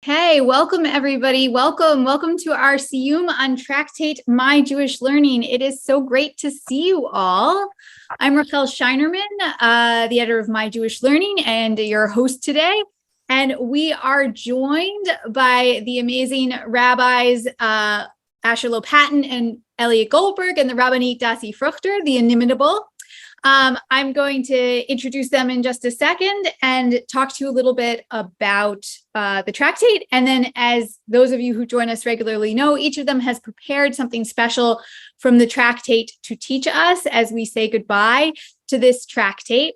Hey, welcome everybody. Welcome to our Siyyum on Tractate My Jewish Learning. It is so great to see you all. I'm Rachel Scheinerman, the editor of My Jewish Learning and your host today. And we are joined by the amazing rabbis Asher Lopatin and Elliot Goldberg and the Rabbanit Dasi Fruchter, the inimitable. I'm going to introduce them in just a second and talk to you a little bit about the tractate. And then, as those of you who join us regularly know, each of them has prepared something special from the tractate to teach us as we say goodbye to this tractate.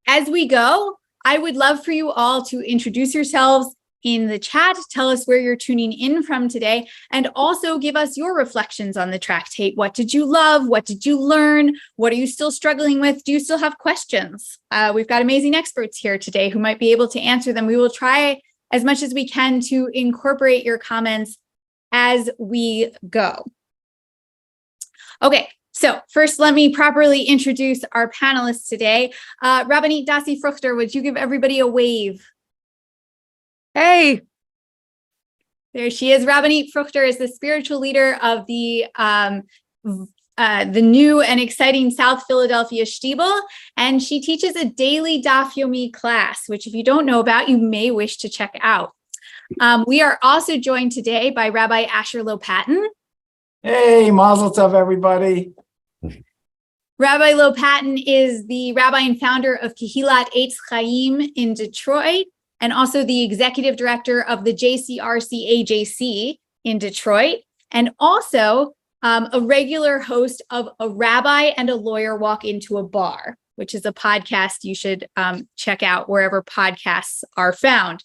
As we go, I would love for you all to introduce yourselves in the chat, tell us where you're tuning in from today, and also give us your reflections on the tractate. What did you love? What did you learn? What are you still struggling with? Do you still have questions? We've got amazing experts here today who might be able to answer them. We will try as much as we can to incorporate your comments as we go. Okay, so first let me properly introduce our panelists today. Rabbanit Dasi Fruchter, would you give everybody a wave? Hey, there she is. Rabbanit Fruchter is the spiritual leader of the new and exciting South Philadelphia Shtibel, and she teaches a daily Daf Yomi class, which if you don't know about, you may wish to check out. We are also joined today by Rabbi Asher Lopatin. Hey, Mazel Tov, everybody. Rabbi Lopatin is the rabbi and founder of Kehilat Eitz Chaim in Detroit, and also the executive director of the JCRC AJC in Detroit, and also a regular host of A Rabbi and a Lawyer Walk into a Bar, which is a podcast you should check out wherever podcasts are found.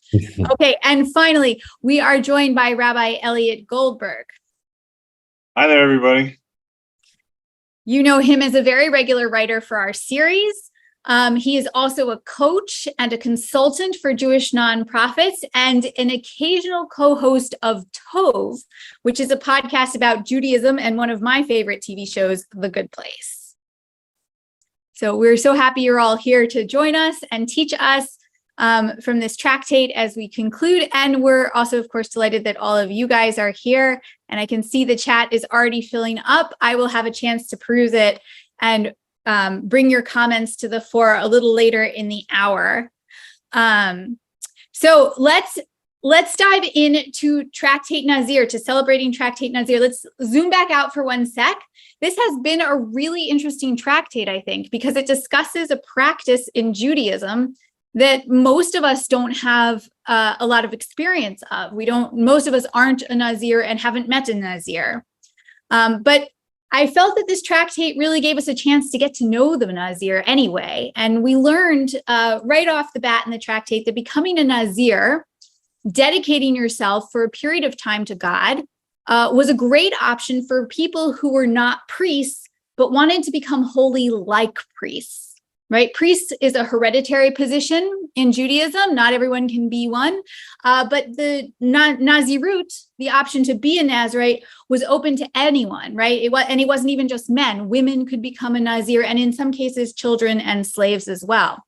Okay, and finally, we are joined by Rabbi Elliot Goldberg. Hi there, everybody. You know him as a very regular writer for our series. He is also a coach and a consultant for Jewish nonprofits and an occasional co-host of Tov, which is a podcast about Judaism and one of my favorite TV shows, The Good Place. So we're so happy you're all here to join us and teach us from this tractate as we conclude. And we're also, of course, delighted that all of you guys are here. And I can see the chat is already filling up. I will have a chance to peruse it and bring your comments to the fore a little later in the hour. So let's dive into Tractate Nazir, to celebrating Tractate Nazir. Let's zoom back out for one sec. This has been a really interesting tractate, I think, because it discusses a practice in Judaism that most of us don't have a lot of experience of. Most of us aren't a Nazir and haven't met a Nazir. But I felt that this tractate really gave us a chance to get to know the Nazir anyway. And we learned right off the bat in the tractate that becoming a Nazir, dedicating yourself for a period of time to God, was a great option for people who were not priests, but wanted to become holy like priests. Right? Priest is a hereditary position in Judaism. Not everyone can be one. But the Nazirut, the option to be a Nazirite, was open to anyone, right? It wasn't even just men. Women could become a Nazir, and in some cases, children and slaves as well.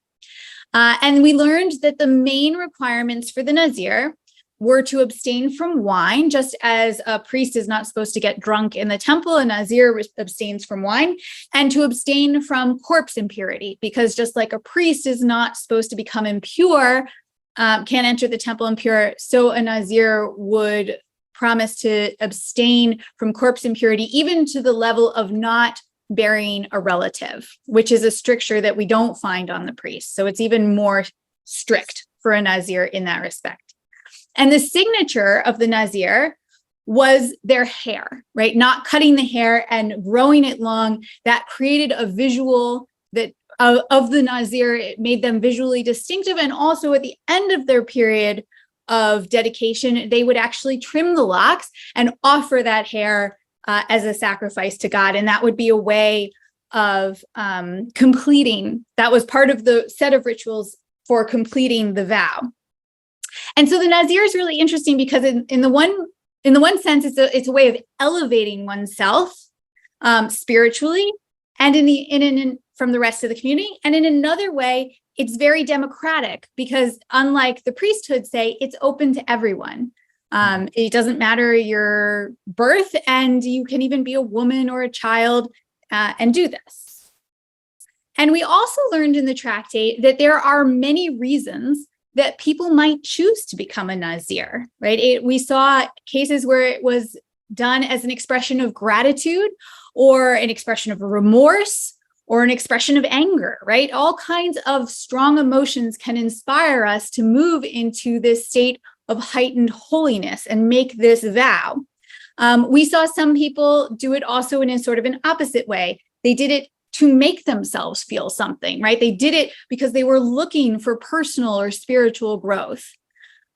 And we learned that the main requirements for the Nazir were to abstain from wine, just as a priest is not supposed to get drunk in the temple, a Nazir abstains from wine, and to abstain from corpse impurity, because just like a priest is not supposed to become impure, can't enter the temple impure, so a Nazir would promise to abstain from corpse impurity, even to the level of not burying a relative, which is a stricture that we don't find on the priest. So it's even more strict for a Nazir in that respect. And the signature of the Nazir was their hair, right? Not cutting the hair and growing it long. That created a visual that of the Nazir. It made them visually distinctive. And also at the end of their period of dedication, they would actually trim the locks and offer that hair as a sacrifice to God. And that would be a way of completing. That was part of the set of rituals for completing the vow. And so the Nazir is really interesting because in the one sense, it's a way of elevating oneself spiritually and from the rest of the community. And in another way, it's very democratic because unlike the priesthood say, it's open to everyone. It doesn't matter your birth, and you can even be a woman or a child and do this. And we also learned in the tractate that there are many reasons that people might choose to become a Nazir, right? We saw cases where it was done as an expression of gratitude or an expression of remorse or an expression of anger, right? All kinds of strong emotions can inspire us to move into this state of heightened holiness and make this vow. We saw some people do it also in a sort of an opposite way. They did it to make themselves feel something, right? They did it because they were looking for personal or spiritual growth.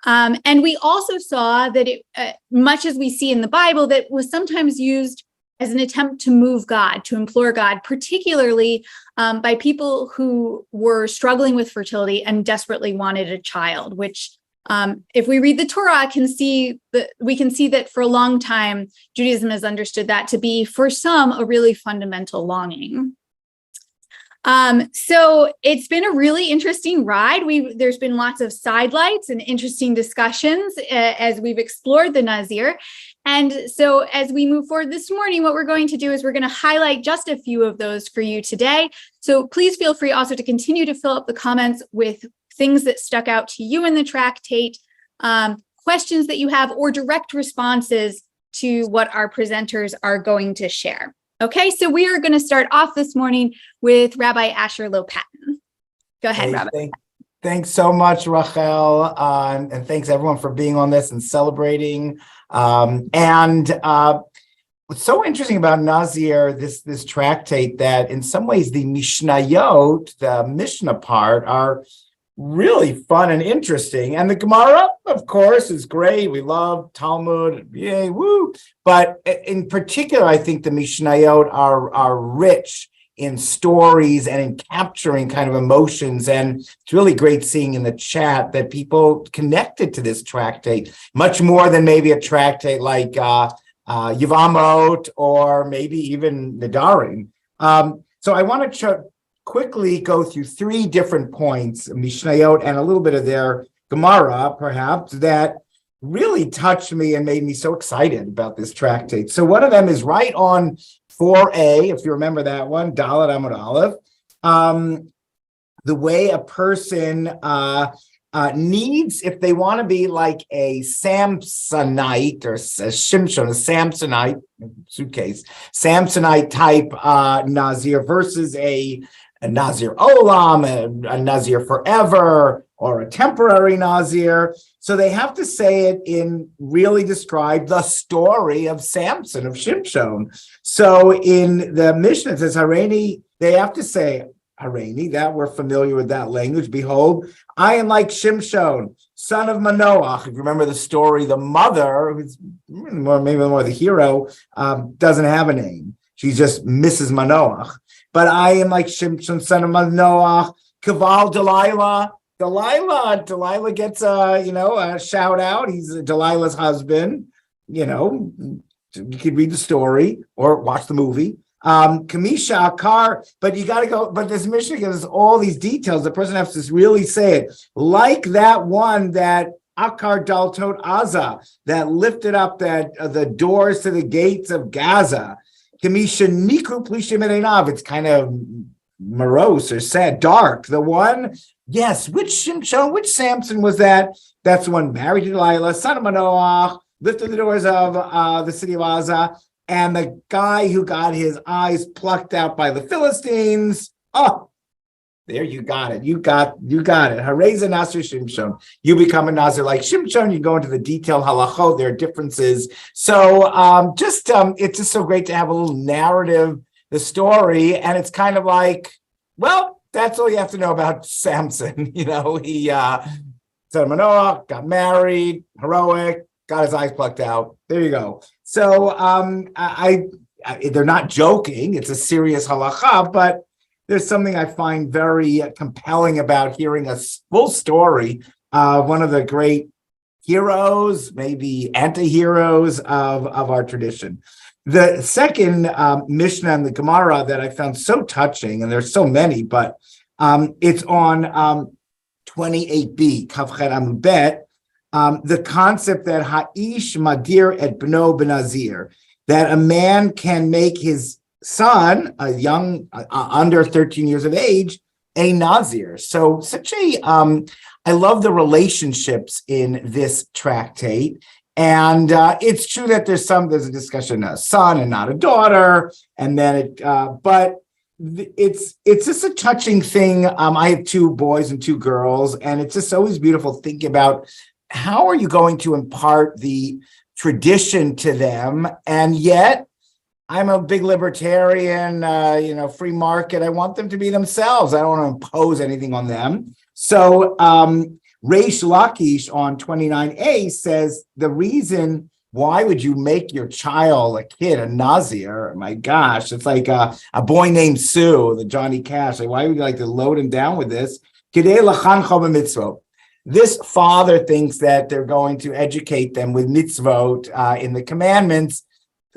And we also saw that it, much as we see in the Bible, that was sometimes used as an attempt to move God, to implore God, particularly by people who were struggling with fertility and desperately wanted a child, which if we read the Torah, we can see that for a long time, Judaism has understood that to be, for some, a really fundamental longing. So it's been a really interesting ride. There's been lots of sidelights and interesting discussions as we've explored the Nazir. And so as we move forward this morning, what we're going to do is we're going to highlight just a few of those for you today. So please feel free also to continue to fill up the comments with things that stuck out to you in the tractate, questions that you have, or direct responses to what our presenters are going to share. Okay, so we are going to start off this morning with Rabbi Asher Lopatin. Go ahead, Rabbi. Thanks so much, Rachel, and thanks everyone for being on this and celebrating. What's so interesting about Nazir, this tractate, that in some ways the Mishnayot, the Mishnah part, are really fun and interesting. And the Gemara, of course, is great. We love Talmud. Yay, woo. But in particular, I think the Mishnayot are rich in stories and in capturing kind of emotions. And it's really great seeing in the chat that people connected to this tractate much more than maybe a tractate like Yevamot or maybe even Nedarim. So I want to quickly go through three different points, Mishnayot and a little bit of their Gemara, perhaps, that really touched me and made me so excited about this tractate. So one of them is right on 4a, if you remember that one, Dalet Amud Aleph, the way a person needs, if they want to be like a Samsonite or a Shimshon, a Samsonite, suitcase, Samsonite type Nazir versus a Nazir Olam, a Nazir forever, or a temporary Nazir. So they have to say it in really describe the story of Samson, of Shimshon. So in the Mishnah, it says Hareini, they have to say Hareini, that we're familiar with that language. Behold, I am like Shimshon, son of Manoach. If you remember the story, the mother, who's maybe more the hero, doesn't have a name. She's just Mrs. Manoach. But I am like Shimshon, son of Manoach, Kaval Delilah. Delilah gets a shout out. He's Delilah's husband. You could read the story or watch the movie. Kamisha Akar, but you got to go. But this Mishnah gives all these details. The person has to really say it like that one that Akar Daltot Aza that lifted up the doors to the gates of Gaza. Kamisha Niku Plishim Erenav. It's kind of morose or sad, dark. The one, yes, which Shimshon, which Samson was that? That's the one married to Delilah, son of Manoach, lifted the doors of the city of Gaza, and the guy who got his eyes plucked out by the Philistines. Oh, there you got it. You got it. Hareza Nazir Shimshon. You become a Nazir like Shimshon. You go into the detailed halachot. There are differences. So it's just so great to have a little narrative, the story, and it's kind of like, well, that's all you have to know about Samson. He son of Manoah, got married, heroic, got his eyes plucked out. There you go. So they're not joking. It's a serious halacha, but there's something I find very compelling about hearing a full story of one of the great heroes, maybe anti-heroes of our tradition. The second Mishnah in the Gemara that I found so touching, and there's so many, but It's on 28b, Kavchet Amud Bet, the concept that Ha'ish Madir et Bno Benazir, that a man can make his son, a young, under 13 years of age, a Nazir. So I love the relationships in this tractate. And it's true that there's a discussion of a son and not a daughter. And then but it's just a touching thing. I have 2 boys and 2 girls, and it's just always beautiful thinking about how are you going to impart the tradition to them, and yet I'm a big libertarian, free market. I want them to be themselves. I don't want to impose anything on them. So Reish Lakish on 29a says the reason why would you make your child, a kid, a Nazir? My gosh, it's like a boy named Sue, the Johnny Cash. Like, why would you like to load him down with this? This father thinks that they're going to educate them with mitzvot in the commandments.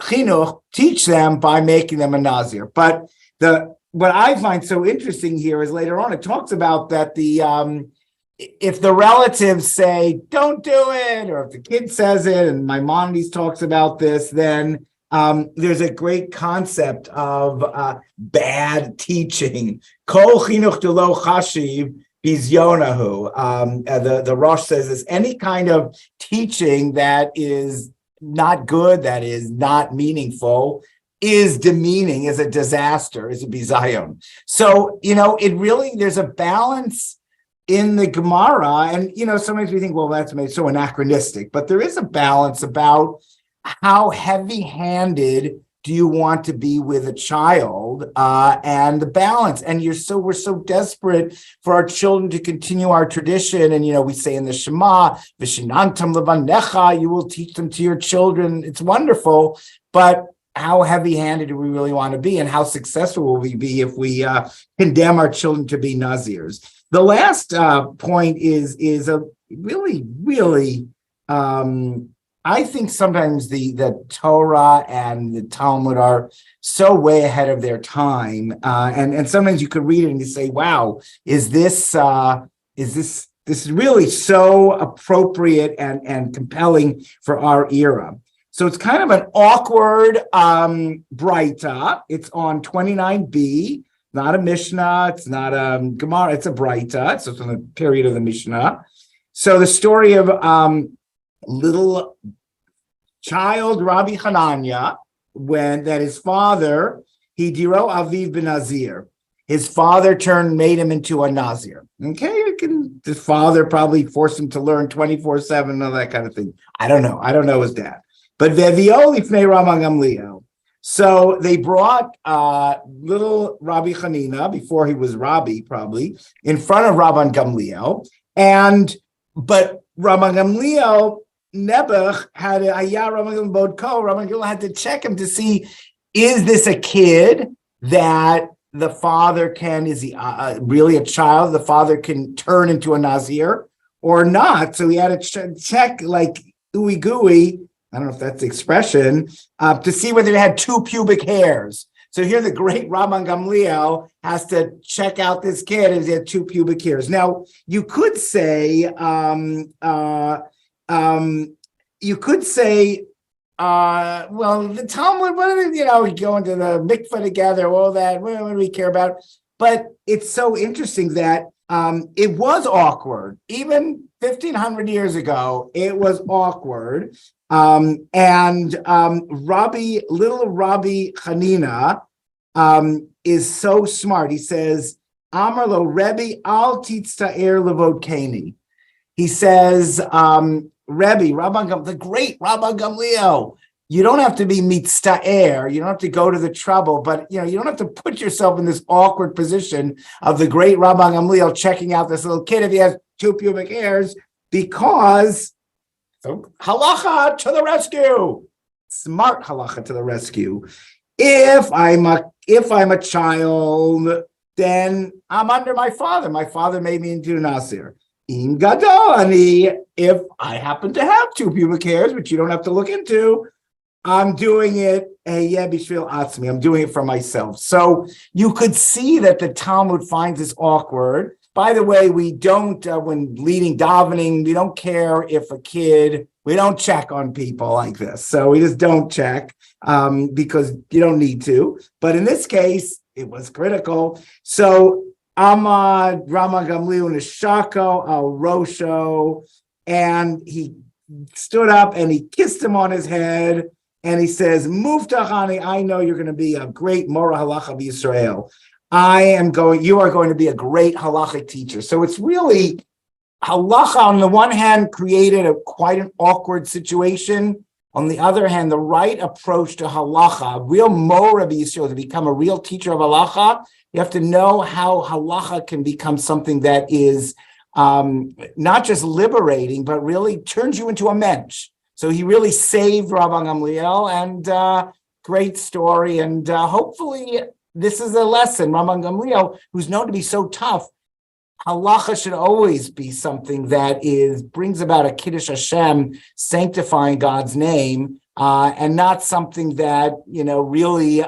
Chinuch, teach them by making them a Nazir. But what I find so interesting here is later on it talks about that if the relatives say don't do it, or if the kid says it, and Maimonides talks about this, then there's a great concept of bad teaching. Kol chinuch delo chashiv bizyonahu. The Rosh says this: any kind of teaching that is not good, that is not meaningful, is demeaning, is a disaster, is a bizayon. So, it really, there's a balance in the Gemara, and, sometimes we think, well, that's so anachronistic, but there is a balance about how heavy-handed do you want to be with a child, and the balance. And we're so desperate for our children to continue our tradition. And, we say in the Shema, Vishinantam levanecha, you will teach them to your children. It's wonderful. But how heavy-handed do we really want to be? And how successful will we be if we condemn our children to be Nazirs? The last point is a really, really, I think sometimes the Torah and the Talmud are so way ahead of their time, and sometimes you could read it and you say, "Wow, is this really so appropriate and compelling for our era?" So it's kind of an awkward Braita. It's on 29b, not a Mishnah, it's not a Gemara, it's a Braita. It's from the period of the Mishnah. So the story of little child Rabbi Hananya, that his father, Hidiro Aviv ben Nazir, his father made him into a Nazir. Okay, his father probably forced him to learn 24/7 and all that kind of thing. I don't know his dad. But Vevioli Fnei Rabban Gamliel. So they brought little Rabbi Hanina, before he was Rabbi, probably, in front of Rabban Gamliel. But Rabban Gamliel, Nebuch had Rabban Gamliel had to check him to see, is this a kid that the father is he really a child the father can turn into a Nazir or not? So he had to check like ooey gooey, I don't know if that's the expression, to see whether he had 2 pubic hairs. So here the great Rabban Gamliel has to check out this kid if he had 2 pubic hairs. Now, you could say, well, the Talmud, we go into the mikveh together, all that, what do we care about? But it's so interesting that it was awkward. Even 1,500 years ago, it was awkward. Little Rabbi Hanina is so smart. He says, Amar lo Rebbe al titzta'er levodkeni. He says, the great Rabban Gamliel, you don't have to be mitzta'er, you don't have to go to the trouble, but you don't have to put yourself in this awkward position of the great Rabban Gamliel checking out this little kid if he has 2 pubic hairs, because halacha to the rescue, smart halacha to the rescue. If I'm a child, then I'm under my father. My father made me into a Nazir. Im gadol ani, if I happen to have 2 pubic hairs, which you don't have to look into, I'm doing it, bishvil atzmi. I'm doing it for myself. So you could see that the Talmud finds this awkward. By the way, we don't, when leading davening, we don't care if we don't check on people like this. So we just don't check because you don't need to. But in this case, it was critical. So Amad Rama Gamliel Nishako al Rosho, and he stood up and he kissed him on his head. And he says, Muftachani, I know you're going to be a great Mora Halacha B'Yisrael. You are going to be a great halachic teacher. So it's really, halacha on the one hand created quite an awkward situation. On the other hand, the right approach to halacha, real Mora B'Yisrael, to become a real teacher of halacha, you have to know how halacha can become something that is not just liberating, but really turns you into a mensch. So he really saved Rabban Gamliel, and great story. And hopefully this is a lesson. Rabban Gamliel, who's known to be so tough, halacha should always be something that brings about a Kiddush Hashem, sanctifying God's name, and not something that, really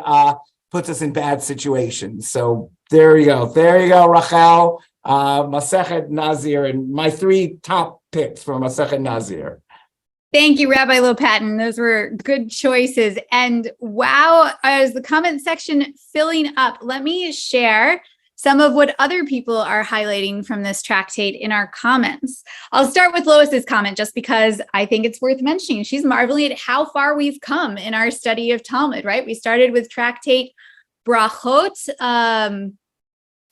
puts us in bad situations. So there you go, Rachel, Masechet Nazir, and my 3 top picks for Masechet Nazir. Thank you, Rabbi Lopatin. Those were good choices. And wow, as the comment section filling up, let me share some of what other people are highlighting from this tractate in our comments. I'll start with Lois's comment just because I think it's worth mentioning. She's marveling at how far we've come in our study of Talmud, right? We started with Tractate Brachot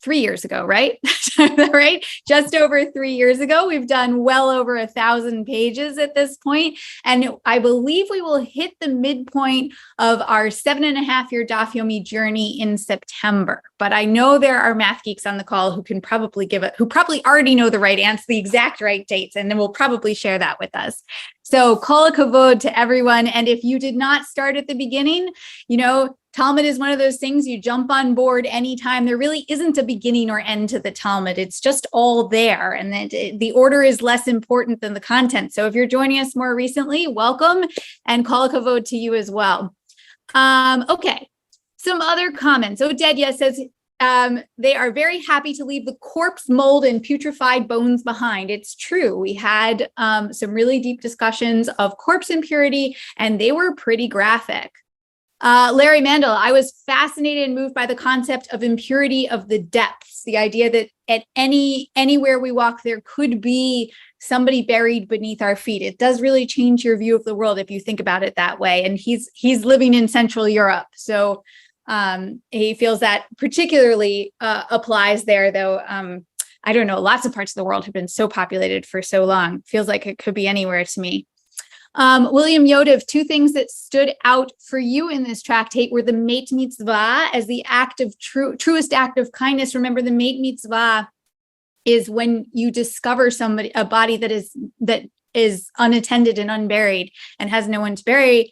3 years ago, right? Right? Just over 3 years ago. We've done well over 1,000 pages at this point. And I believe we will hit the midpoint of our 7.5-year Daf Yomi journey in September. But I know there are math geeks on the call who can probably who probably already know the right answer, the exact right dates, and then will probably share that with us. So kol hakavod to everyone. And if you did not start at the beginning, Talmud is one of those things you jump on board anytime. There really isn't a beginning or end to the Talmud. It's just all there. And the order is less important than the content. So if you're joining us more recently, welcome, and kol hakavod to you as well. Okay, some other comments. Odedya says, they are very happy to leave the corpse mold and putrefied bones behind. It's true. We had some really deep discussions of corpse impurity, and they were pretty graphic. Larry Mandel, I was fascinated and moved by the concept of impurity of the depths, the idea that at anywhere we walk, there could be somebody buried beneath our feet. It does really change your view of the world if you think about it that way. And he's living in Central Europe, so he feels that particularly applies there, though. I don't know, lots of parts of the world have been so populated for so long. Feels like it could be anywhere to me. William Yodev, 2 things that stood out for you in this tractate were the Meit Mitzvah as the truest act of kindness. Remember, the Meit Mitzvah is when you discover a body that is unattended and unburied and has no one to bury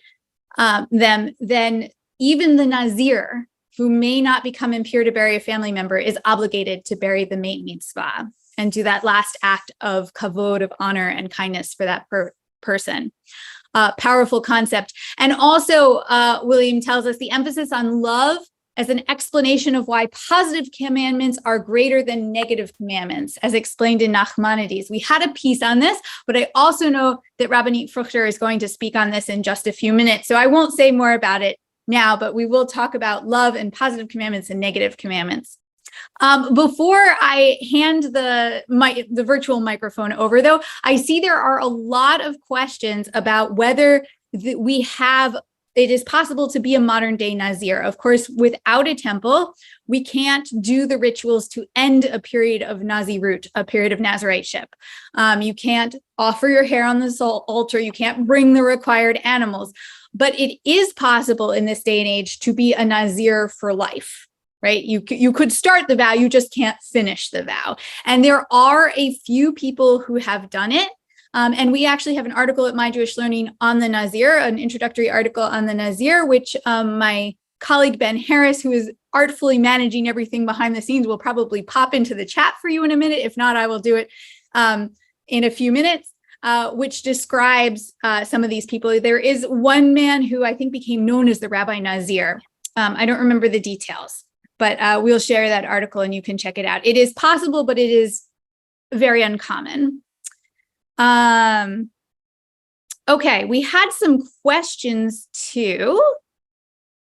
them. Then even the Nazir, who may not become impure to bury a family member, is obligated to bury the Meit Mitzvah and do that last act of kavod, of honor and kindness for that person. Powerful concept. And also, William tells us the emphasis on love as an explanation of why positive commandments are greater than negative commandments, as explained in Nachmanides. We had a piece on this, but I also know that Rabbanit Fruchter is going to speak on this in just a few minutes. So I won't say more about it now, but we will talk about love and positive commandments and negative commandments. Before I hand the virtual microphone over, though, I see there are a lot of questions about whether it is possible to be a modern day Nazir. Of course, without a temple, we can't do the rituals to end a period of Nazirut, a period of Nazirateship. You can't offer your hair on the altar. You can't bring the required animals. But it is possible in this day and age to be a Nazir for life. Right? You could start the vow, you just can't finish the vow. And there are a few people who have done it. And we actually have an article at My Jewish Learning on the Nazir, an introductory article on the Nazir, which my colleague Ben Harris, who is artfully managing everything behind the scenes, will probably pop into the chat for you in a minute. If not, I will do it in a few minutes. which describes some of these people. There is one man who I think became known as the Rabbi Nazir. I don't remember the details, but we'll share that article and you can check it out. It is possible, but it is very uncommon. Okay, we had some questions too.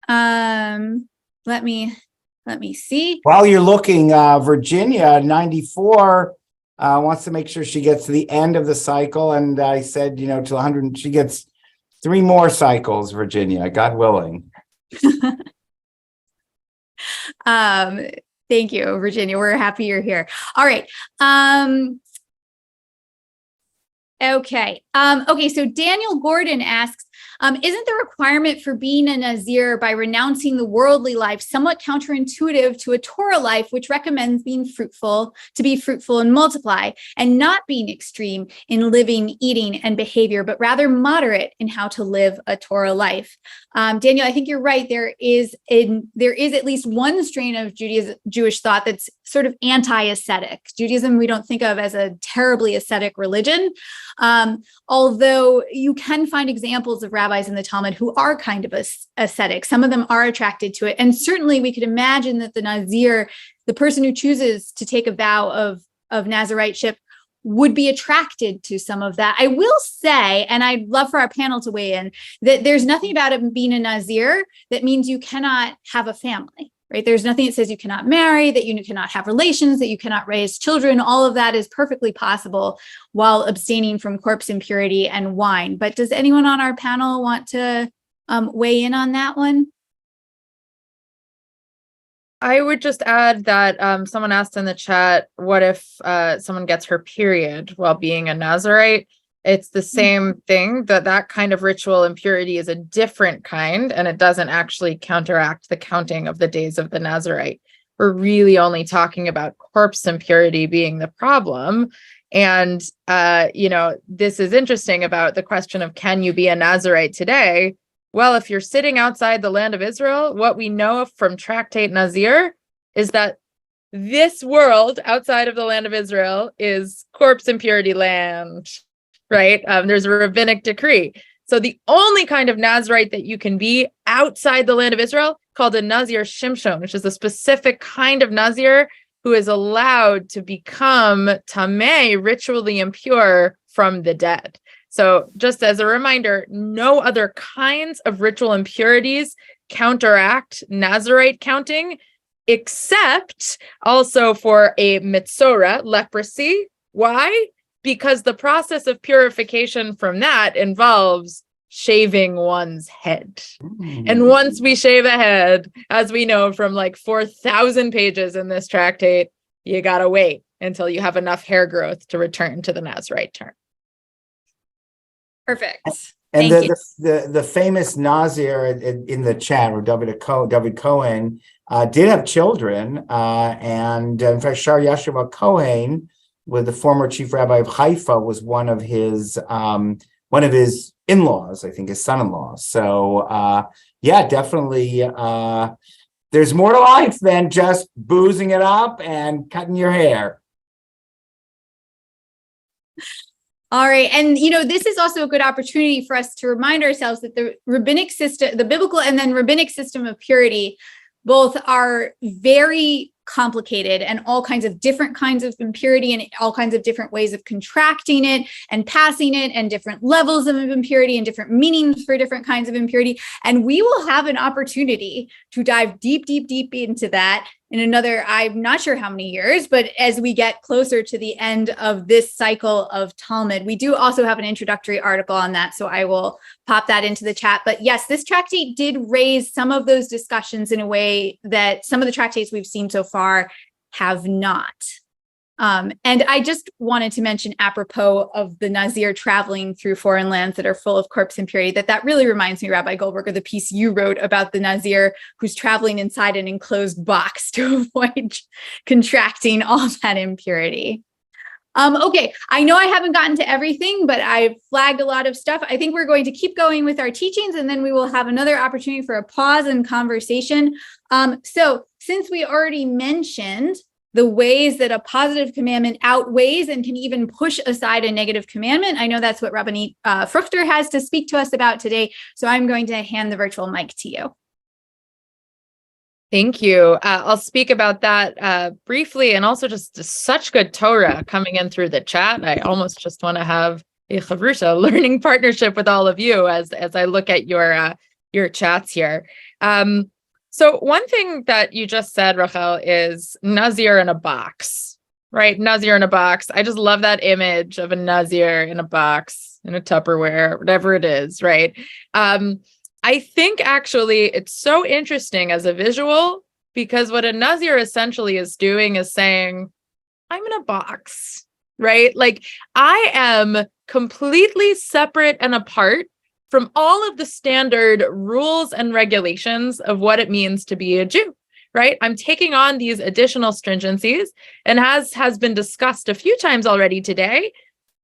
Let me see. While you're looking, Virginia, 94, wants to make sure she gets to the end of the cycle. And I said, to 100, she gets 3 more cycles, Virginia, God willing. Thank you, Virginia. We're happy you're here. All right. Okay. So Daniel Gordon asks, isn't the requirement for being a Nazir by renouncing the worldly life somewhat counterintuitive to a Torah life, which recommends being fruitful, to be fruitful and multiply, and not being extreme in living, eating, and behavior, but rather moderate in how to live a Torah life? Daniel, I think you're right. There is at least one strain of Jewish thought that's sort of anti-ascetic. Judaism we don't think of as a terribly ascetic religion, although you can find examples of rabbis in the Talmud who are kind of ascetic. Some of them are attracted to it. And certainly we could imagine that the Nazir, the person who chooses to take a vow of Naziriteship, would be attracted to some of that. I will say, and I'd love for our panel to weigh in, that there's nothing about it being a Nazir that means you cannot have a family. Right? There's nothing that says you cannot marry, that you cannot have relations, that you cannot raise children. All of that is perfectly possible while abstaining from corpse impurity and wine. But does anyone on our panel want to weigh in on that one? I would just add that someone asked in the chat, what if someone gets her period while being a Nazirite? It's the same thing, that kind of ritual impurity is a different kind, and it doesn't actually counteract the counting of the days of the Nazirite. We're really only talking about corpse impurity being the problem. And, this is interesting about the question of, can you be a Nazirite today? Well, if you're sitting outside the land of Israel, what we know from Tractate Nazir is that this world outside of the land of Israel is corpse impurity land. Right? There's a rabbinic decree. So the only kind of Nazirite that you can be outside the land of Israel, called a Nazir Shimshon, which is a specific kind of Nazir who is allowed to become tameh, ritually impure, from the dead. So just as a reminder, no other kinds of ritual impurities counteract Nazirite counting, except also for a mitzora, leprosy. Why? Because the process of purification from that involves shaving one's head. And once we shave a head, as we know from like 4,000 pages in this tractate, you got to wait until you have enough hair growth to return to the Nazirite term. Perfect. And Thank you. the famous Nazir in the chat, or David Cohen, did have children. And in fact, Shar Yeshua Cohen, with the former chief rabbi of Haifa, was one of his in-laws, I think his son-in-law. So definitely there's more to life than just boozing it up and cutting your hair. All right. And, this is also a good opportunity for us to remind ourselves that the rabbinic system, the biblical and then rabbinic system of purity, both are very complicated, and all kinds of different kinds of impurity and all kinds of different ways of contracting it and passing it, and different levels of impurity and different meanings for different kinds of impurity. And we will have an opportunity to dive deep into that in another, I'm not sure how many years, but as we get closer to the end of this cycle of Talmud. We do also have an introductory article on that, so I will pop that into the chat. But yes, this tractate did raise some of those discussions in a way that some of the tractates we've seen so far have not. And I just wanted to mention, apropos of the Nazir traveling through foreign lands that are full of corpse impurity, that really reminds me, Rabbi Goldberg, of the piece you wrote about the Nazir who's traveling inside an enclosed box to avoid contracting all that impurity. Okay, I know I haven't gotten to everything, but I've flagged a lot of stuff. I think we're going to keep going with our teachings, and then we will have another opportunity for a pause and conversation. So since we already mentioned the ways that a positive commandment outweighs and can even push aside a negative commandment. I know that's what Rabbanit Fruchter has to speak to us about today. So I'm going to hand the virtual mic to you. Thank you. I'll speak about that briefly, and also just such good Torah coming in through the chat. I almost just want to have a chavrusha, learning partnership with all of you as I look at your chats here. So one thing that you just said, Rachel, is Nazir in a box, right? Nazir in a box. I just love that image of a Nazir in a box, in a Tupperware, whatever it is, right? I think actually it's so interesting as a visual, because what a Nazir essentially is doing is saying, I'm in a box, right? Like, I am completely separate and apart from all of the standard rules and regulations of what it means to be a Jew, right? I'm taking on these additional stringencies, and has been discussed a few times already today.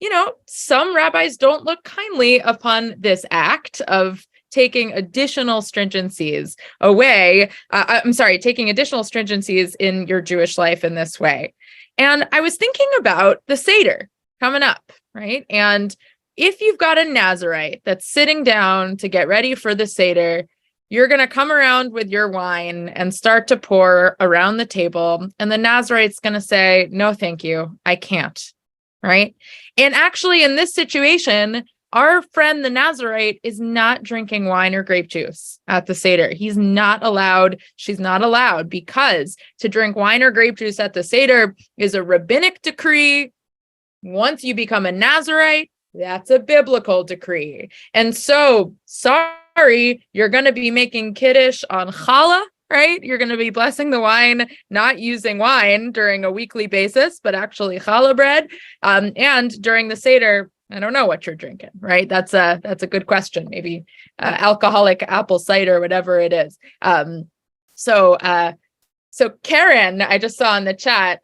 You know, some rabbis don't look kindly upon this act of taking additional stringencies away. Taking additional stringencies in your Jewish life in this way. And I was thinking about the Seder coming up, right? And if you've got a Nazirite that's sitting down to get ready for the Seder, you're going to come around with your wine and start to pour around the table. And the Nazirite's going to say, no, thank you, I can't, right? And actually, in this situation, our friend, the Nazirite, is not drinking wine or grape juice at the Seder. He's not allowed, she's not allowed, because to drink wine or grape juice at the Seder is a rabbinic decree. Once you become a Nazirite, that's a biblical decree. And so, sorry, you're going to be making Kiddush on challah, right? You're going to be blessing the wine, not using wine during a weekly basis, but actually challah bread. And during the Seder, I don't know what you're drinking, right? That's a good question. Maybe alcoholic apple cider, whatever it is. So Karen, I just saw in the chat,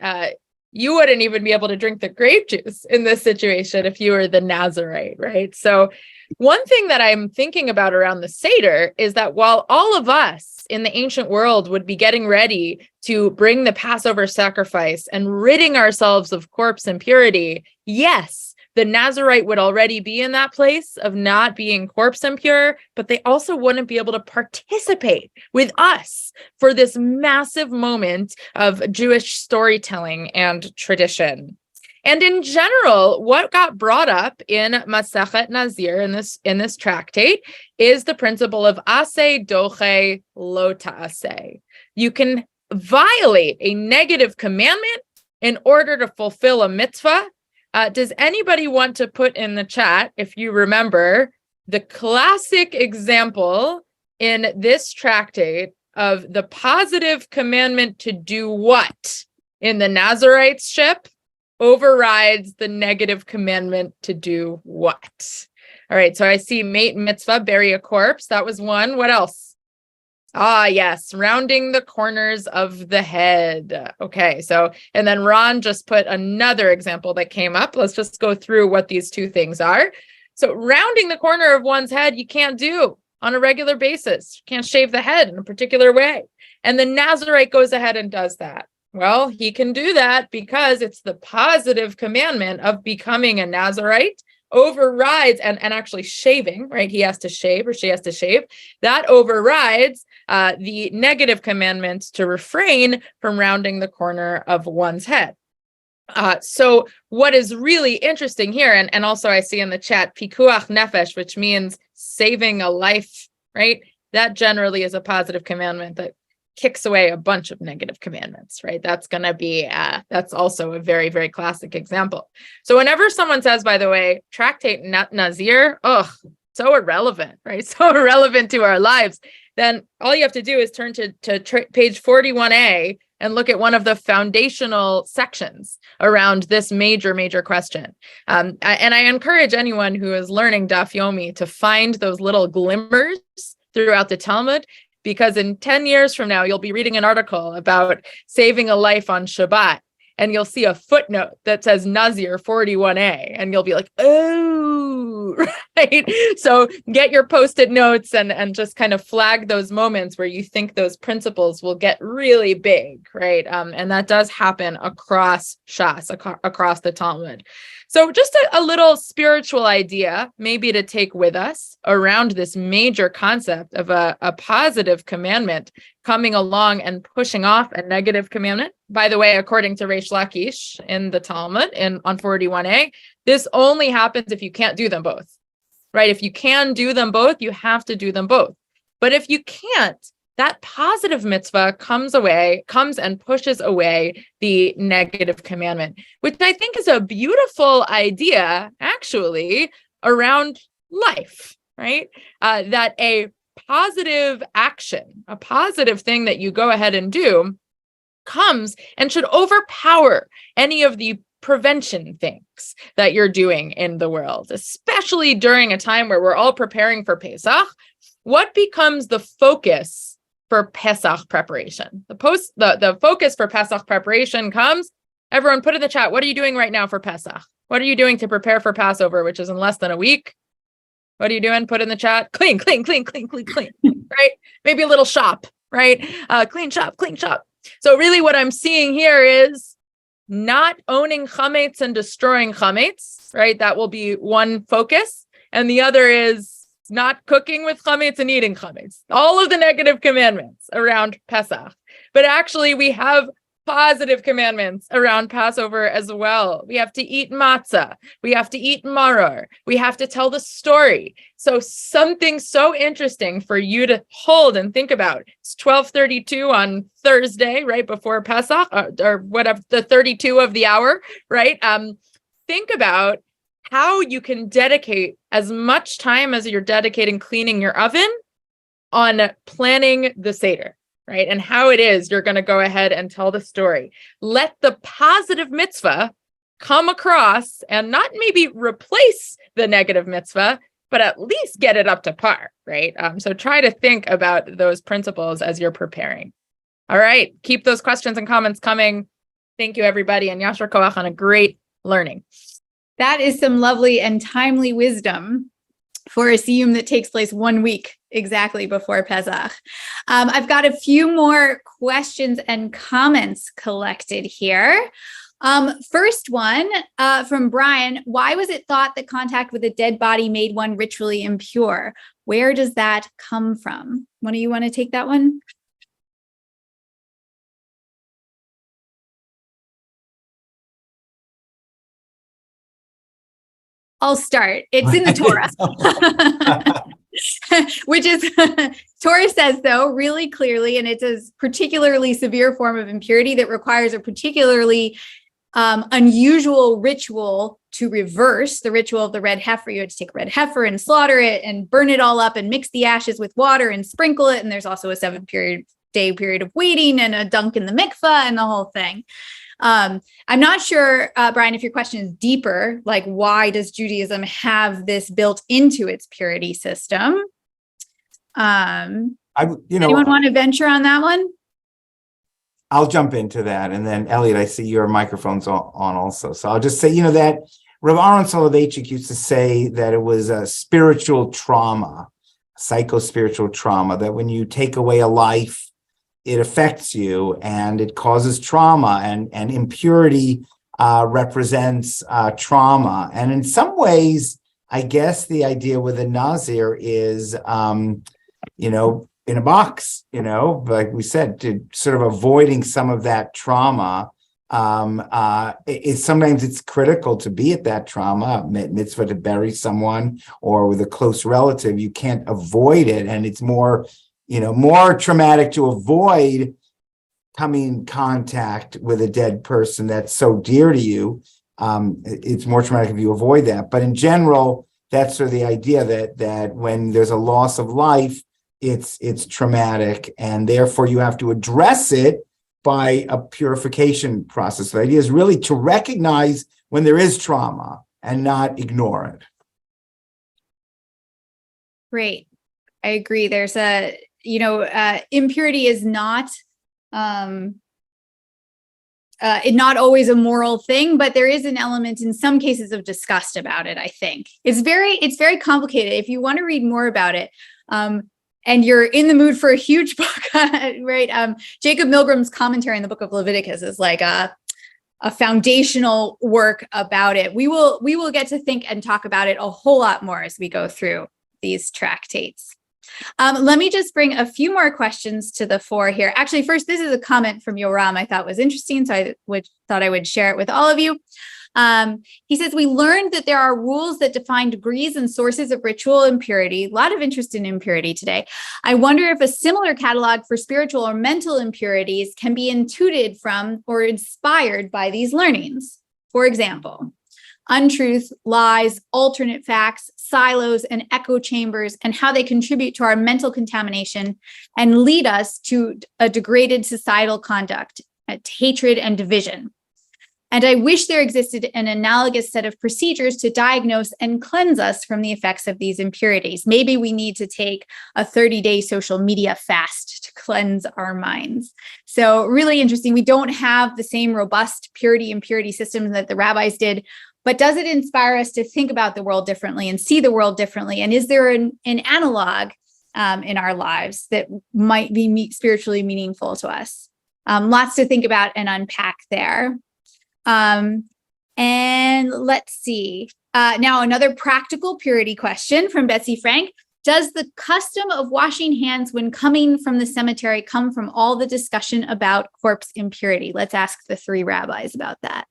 you wouldn't even be able to drink the grape juice in this situation if you were the Nazirite, right? So one thing that I'm thinking about around the Seder is that while all of us in the ancient world would be getting ready to bring the Passover sacrifice and ridding ourselves of corpse impurity, yes, the Nazirite would already be in that place of not being corpse impure, but they also wouldn't be able to participate with us for this massive moment of Jewish storytelling and tradition. And in general, what got brought up in Masechet Nazir in this tractate is the principle of aseh doche lo ta'aseh. You can violate a negative commandment in order to fulfill a mitzvah. Does anybody want to put in the chat, if you remember, the classic example in this tractate of the positive commandment to do what in the Nazirite's ship overrides the negative commandment to do what? All right, so I see mate mitzvah, bury a corpse. That was one. What else? Ah, yes, rounding the corners of the head. Okay, so, and then Ron just put another example that came up. Let's just go through what these two things are. So rounding the corner of one's head, you can't do on a regular basis. You can't shave the head in a particular way. And the Nazirite goes ahead and does that. Well, he can do that because it's the positive commandment of becoming a Nazirite overrides, and actually shaving, right? He has to shave, or she has to shave. That overrides the negative commandment to refrain from rounding the corner of one's head. So what is really interesting here, and also I see in the chat, pikuach nefesh, which means saving a life, right? That generally is a positive commandment that kicks away a bunch of negative commandments, right? That's going to be, that's also a very, very classic example. So whenever someone says, by the way, Tractate Nazir, so irrelevant, right? So irrelevant to our lives, then all you have to do is turn to page 41a and look at one of the foundational sections around this major question. And I encourage anyone who is learning Daf Yomi to find those little glimmers throughout the Talmud, because in 10 years from now, you'll be reading an article about saving a life on Shabbat. and you'll see a footnote that says Nazir 41a, and you'll be like, oh, right? So get your Post-it notes and just kind of flag those moments where you think those principles will get really big, right? And that does happen across Shas, across the Talmud. So just a little spiritual idea, maybe to take with us around this major concept of a positive commandment coming along and pushing off a negative commandment. By the way, according to Reish Lakish in the Talmud on 41a, this only happens if you can't do them both, right? If you can do them both, you have to do them both. But if you can't, that positive mitzvah comes and pushes away the negative commandment, which I think is a beautiful idea, actually, around life, right? That a positive action, a positive thing that you go ahead and do, comes and should overpower any of the prevention things that you're doing in the world, especially during a time where we're all preparing for Pesach. What becomes the focus for Pesach preparation? The focus for Pesach preparation comes, everyone put in the chat, what are you doing right now for Pesach? What are you doing to prepare for Passover, which is in less than a week? What are you doing? Put in the chat, clean, right? Maybe a little shop, right? Clean shop. So really what I'm seeing here is not owning chametz and destroying chametz, right? That will be one focus. And the other is not cooking with chametz and eating chametz. All of the negative commandments around Pesach. But actually we have positive commandments around Passover as well. We have to eat matzah. We have to eat maror. We have to tell the story. So something so interesting for you to hold and think about. It's 12:32 on Thursday, right before Pesach, or whatever, the 32 of the hour, right? Think about how you can dedicate as much time as you're dedicating cleaning your oven on planning the Seder, right? And how it is you're going to go ahead and tell the story. Let the positive mitzvah come across and not maybe replace the negative mitzvah, but at least get it up to par, right? So try to think about those principles as you're preparing. All right, keep those questions and comments coming. Thank you, everybody, and Yashar Koach on a great learning. That is some lovely and timely wisdom for a Siyyum that takes place 1 week exactly before Pesach. I've got a few more questions and comments collected here. First one from Brian, why was it thought that contact with a dead body made one ritually impure? Where does that come from? One of you want to take that one? I'll start. It's in the Torah. Which is, Torah says, though, really clearly, and it's a particularly severe form of impurity that requires a particularly unusual ritual to reverse the ritual of the red heifer. You had to take a red heifer and slaughter it and burn it all up and mix the ashes with water and sprinkle it. And there's also a 7-day period of waiting and a dunk in the mikvah and the whole thing. I'm not sure, Brian, if your question is deeper, like why does Judaism have this built into its purity system? Anyone want to venture on that one? I'll jump into that. And then Elliot, I see your microphone's on also. So I'll just say, that Rav Aaron Soloveitchik used to say that it was a spiritual trauma, psycho-spiritual trauma, that when you take away a life, it affects you and it causes trauma, and impurity represents trauma. And in some ways, I guess the idea with a Nazir is, in a box, like we said, to sort of avoiding some of that trauma. Sometimes it's critical to be at that trauma, mitzvah to bury someone or with a close relative. You can't avoid it. And it's more traumatic to avoid coming in contact with a dead person that's so dear to you. It's more traumatic if you avoid that. But in general, that's sort of the idea that when there's a loss of life, it's traumatic, and therefore you have to address it by a purification process. The idea is really to recognize when there is trauma and not ignore it. Great. I agree. There's impurity is not not always a moral thing, but there is an element in some cases of disgust about it, I think. It's very complicated. If you want to read more about it, and you're in the mood for a huge book, right? Jacob Milgram's commentary in the book of Leviticus is like a foundational work about it. We will get to think and talk about it a whole lot more as we go through these tractates. Let me just bring a few more questions to the fore here. Actually, first, this is a comment from Yoram I thought was interesting, so I thought I would share it with all of you. He says, we learned that there are rules that define degrees and sources of ritual impurity. A lot of interest in impurity today. I wonder if a similar catalog for spiritual or mental impurities can be intuited from or inspired by these learnings. For example, untruth, lies, alternate facts, silos, and echo chambers, and how they contribute to our mental contamination and lead us to a degraded societal conduct, hatred, and division. And I wish there existed an analogous set of procedures to diagnose and cleanse us from the effects of these impurities. Maybe we need to take a 30-day social media fast to cleanse our minds. So really interesting. We don't have the same robust purity-impurity systems that the rabbis did, but does it inspire us to think about the world differently and see the world differently? And is there an analog in our lives that might be spiritually meaningful to us? Lots to think about and unpack there. And let's see. Now, another practical purity question from Betsy Frank. Does the custom of washing hands when coming from the cemetery come from all the discussion about corpse impurity? Let's ask the three rabbis about that.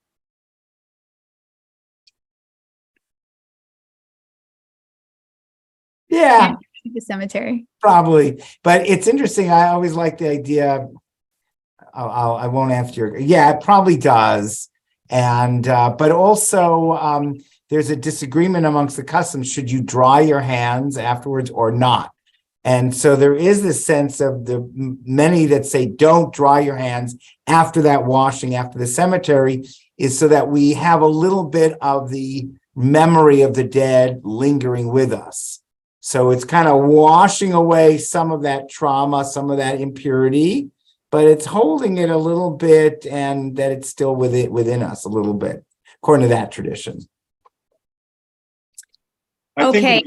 Yeah, The cemetery. probably. But it's interesting. I always like the idea. I won't answer your. Yeah, it probably does. And but also there's a disagreement amongst the customs. Should you dry your hands afterwards or not? And so there is this sense of the many that say don't dry your hands after that washing, after the cemetery, is so that we have a little bit of the memory of the dead lingering with us. So it's kind of washing away some of that trauma, some of that impurity, but it's holding it a little bit, and that it's still within us a little bit, according to that tradition. Okay.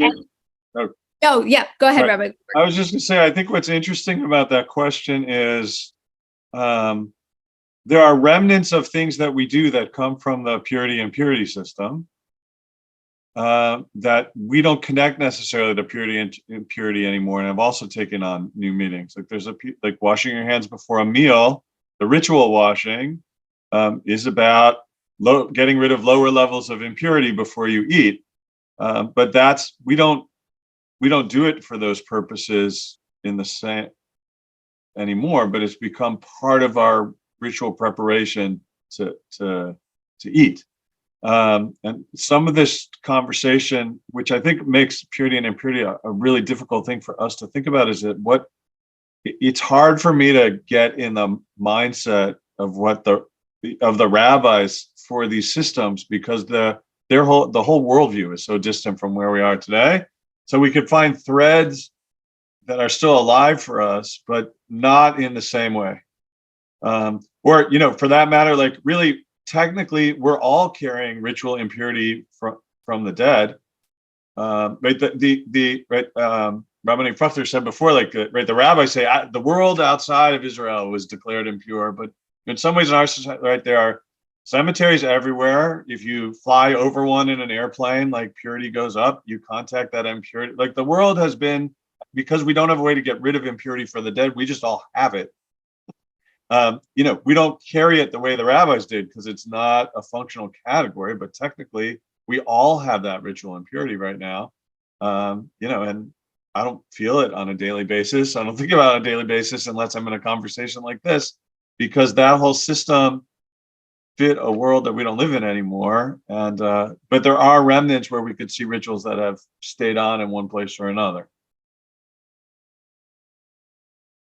Oh, yeah. Go ahead, Right. Rabbi. I was just going to say, I think what's interesting about that question is there are remnants of things that we do that come from the purity and purity system that we don't connect necessarily to purity and impurity anymore. And I've also taken on new meanings. Like there's like washing your hands before a meal. The ritual washing is about getting rid of lower levels of impurity before you eat. But we don't do it for those purposes in the same anymore, but it's become part of our ritual preparation to eat. And some of this conversation, which I think makes purity and impurity a really difficult thing for us to think about, is that it's hard for me to get in the mindset of the rabbis for these systems, because the whole worldview is so distant from where we are today. So we could find threads that are still alive for us, but not in the same way. Or, for that matter, like really, technically, we're all carrying ritual impurity from the dead. Right? Rabbi Fruchter said before, the rabbis say the world outside of Israel was declared impure, but in some ways in our society, right, there are cemeteries everywhere. If you fly over one in an airplane, like purity goes up, you contact that impurity. Like the world has been, because we don't have a way to get rid of impurity for the dead, we just all have it. We don't carry it the way the rabbis did because it's not a functional category, but technically we all have that ritual impurity right now. And I don't feel it on a daily basis. I don't think about it on a daily basis unless I'm in a conversation like this, because that whole system fit a world that we don't live in anymore. And but there are remnants where we could see rituals that have stayed on in one place or another.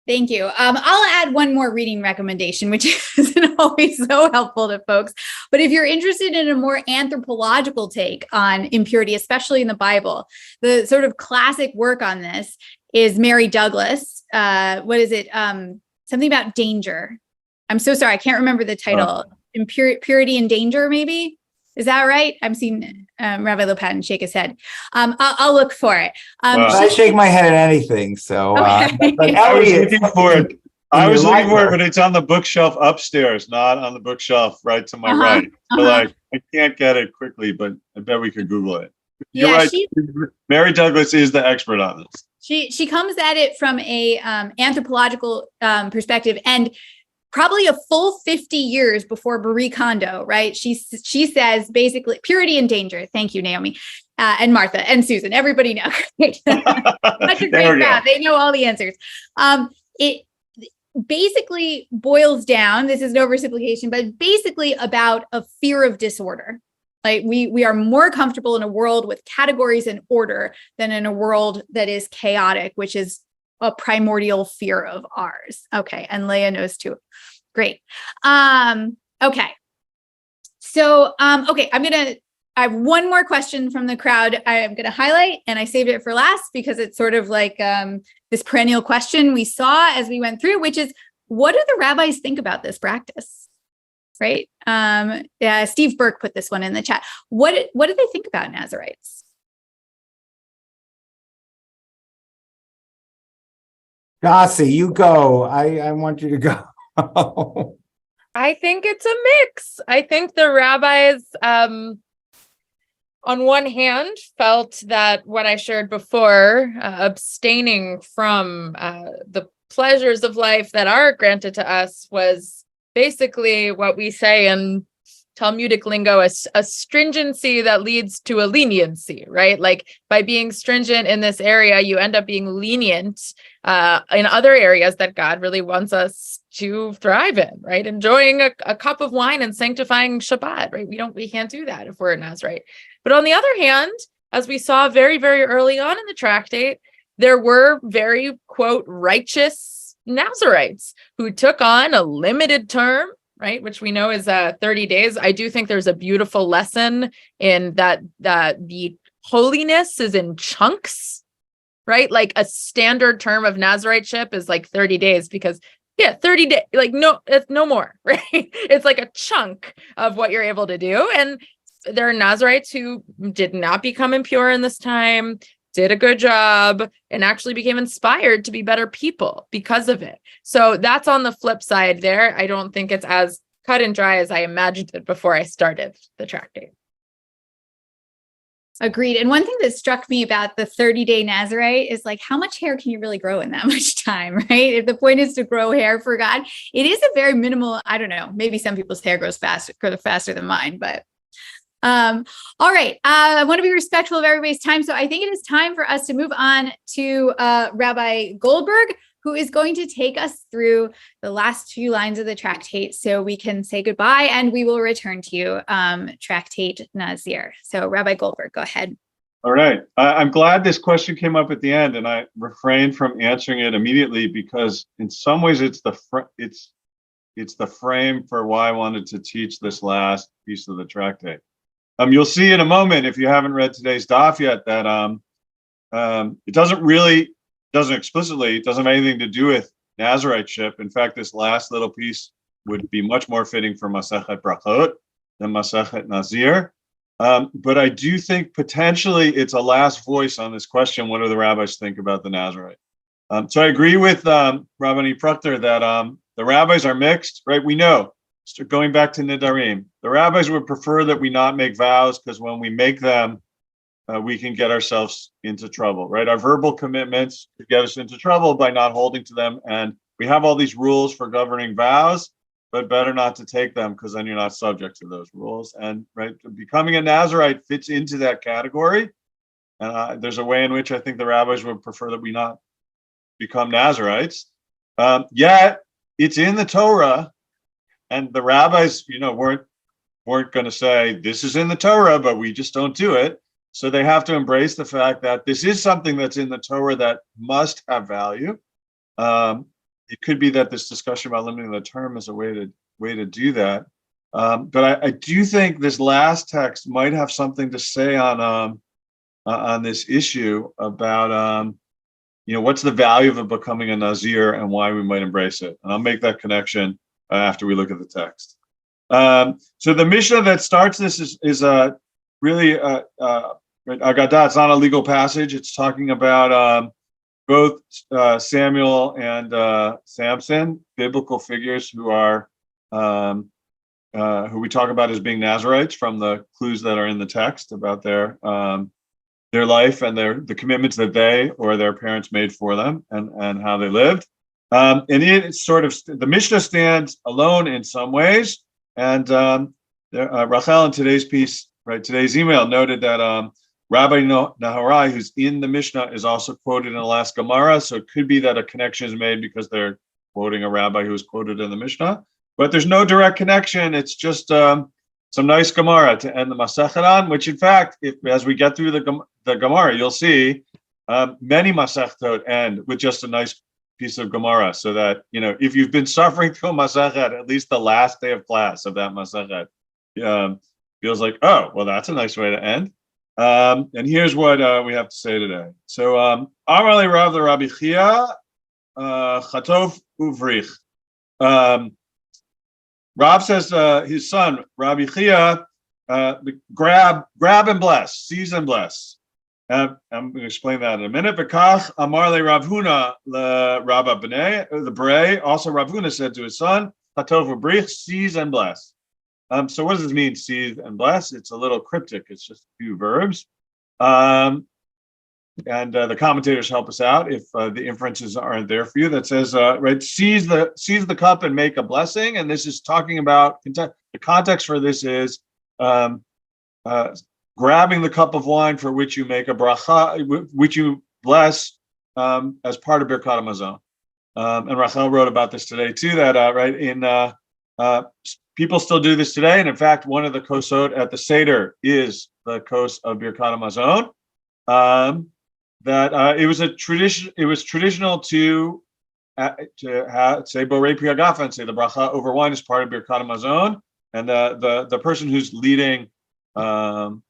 Thank you. I'll add one more reading recommendation, which isn't always so helpful to folks. But if you're interested in a more anthropological take on impurity, especially in the Bible, the sort of classic work on this is Mary Douglas. What is it? Something about danger. I'm so sorry. I can't remember the title. purity and danger, maybe. Is that right? I'm seeing Rabbi Lopatin shake his head. I'll look for it. I shake my head at anything. So, Okay. but I was Elliot, looking for it. But it's on the bookshelf upstairs, not on the bookshelf right to my right. So I can't get it quickly, but I bet we could Google it. You're right. Mary Douglas is the expert on this. She comes at it from a anthropological perspective, and probably a full 50 years before Marie Kondo, right? She says basically purity and danger. Thank you, Naomi, and Martha and Susan. Everybody knows. Such a great crowd. They know all the answers. It basically boils down, this is an oversimplification, but basically about a fear of disorder. Like we are more comfortable in a world with categories and order than in a world that is chaotic, which is a primordial fear of ours. Okay. And Leah knows too. Great. Okay. So, okay. I have one more question from the crowd I'm going to highlight, and I saved it for last because it's sort of like this perennial question we saw as we went through, which is, what do the rabbis think about this practice? Right. Steve Burke put this one in the chat. What do they think about Nazarites? Dossie, you go. I want you to go. I think it's a mix. I think the rabbis, on one hand, felt that what I shared before, abstaining from the pleasures of life that are granted to us, was basically what we say in Talmudic lingo, a stringency that leads to a leniency, right? Like by being stringent in this area, you end up being lenient in other areas that God really wants us to thrive in, right? Enjoying a cup of wine and sanctifying Shabbat, right? We can't do that if we're a Nazarite. But on the other hand, as we saw very, very early on in the tractate, there were very, quote, righteous Nazarites who took on a limited term, right, which we know is 30 days. I do think there's a beautiful lesson in that the holiness is in chunks, right? Like a standard term of Nazariteship is like 30 days because 30 days, like no, it's no more, right? It's like a chunk of what you're able to do. And there are Nazarites who did not become impure in this time, did a good job, and actually became inspired to be better people because of it. So that's on the flip side there. I don't think it's as cut and dry as I imagined it before I started the tractate. Agreed. And one thing that struck me about the 30-day Nazarite is like, how much hair can you really grow in that much time, right? If the point is to grow hair for God, it is a very minimal, I don't know, maybe some people's hair grows faster than mine, but all right. I want to be respectful of everybody's time. So I think it is time for us to move on to Rabbi Goldberg, who is going to take us through the last few lines of the tractate so we can say goodbye, and we will return to you, Tractate Nazir. So Rabbi Goldberg, go ahead. All right. I'm glad this question came up at the end, and I refrained from answering it immediately because in some ways it's the frame for why I wanted to teach this last piece of the tractate. You'll see in a moment, if you haven't read today's daf yet, that it doesn't explicitly have anything to do with Nazariteship. In fact, this last little piece would be much more fitting for Masechet Brachot than Masechet Nazir. But I do think potentially it's a last voice on this question: what do the rabbis think about the Nazarite? So I agree with Rabbi Proctor that the rabbis are mixed, right? We know. Going back to Nidarim, the rabbis would prefer that we not make vows because when we make them, we can get ourselves into trouble, right? Our verbal commitments could get us into trouble by not holding to them. And we have all these rules for governing vows, but better not to take them because then you're not subject to those rules. And right, becoming a Nazarite fits into that category. There's a way in which I think the rabbis would prefer that we not become Nazarites. Yet it's in the Torah. And the rabbis, weren't going to say, this is in the Torah, but we just don't do it. So they have to embrace the fact that this is something that's in the Torah that must have value. It could be that this discussion about limiting the term is a way to do that. But I do think this last text might have something to say on this issue about, what's the value of becoming a Nazir and why we might embrace it. And I'll make that connection after we look at the text. So the Mishnah that starts this is really Agadah. It's not a legal passage. It's talking about both Samuel and Samson, biblical figures who are who we talk about as being Nazirites from the clues that are in the text about their life and the commitments that they or their parents made for them and how they lived. And it's sort of the Mishnah stands alone in some ways. And Rachel in today's piece, right, today's email noted that Rabbi Naharai, who's in the Mishnah, is also quoted in the last Gemara. So it could be that a connection is made because they're quoting a rabbi who was quoted in the Mishnah. But there's no direct connection. It's just some nice Gemara to end the Masechet on, which in fact, as we get through the Gemara, you'll see many Masechtot end with just a nice piece of Gemara, so that, if you've been suffering through a Masechet, at least the last day of class of that Masechet feels like, oh, well, that's a nice way to end. And here's what we have to say today. So, Amar le Rav Rabbi Chia, Chatov Uvrich. Rav says his son, Rabbi Chia, grab and bless, seize and bless. I'm going to explain that in a minute. V'kach amar le Rav Huna le Rabba B'nai, the Berei. Also, Rav Huna said to his son, Chatov Uvrich, seize and bless. So what does this mean, seize and bless? It's a little cryptic. It's just a few verbs. And the commentators help us out if the inferences aren't there for you. That says, right, seize the cup and make a blessing. And this is talking about, the context for this is grabbing the cup of wine for which you make a bracha, which you bless as part of Birkat HaMazon. And Rachel wrote about this today too, that right, in people still do this today. And in fact, one of the kosot at the Seder is the kos of Birkat HaMazon. That it was a tradition. It was traditional to say Borei Pri Hagafen and say the bracha over wine is part of Birkat HaMazon, and the person who's leading the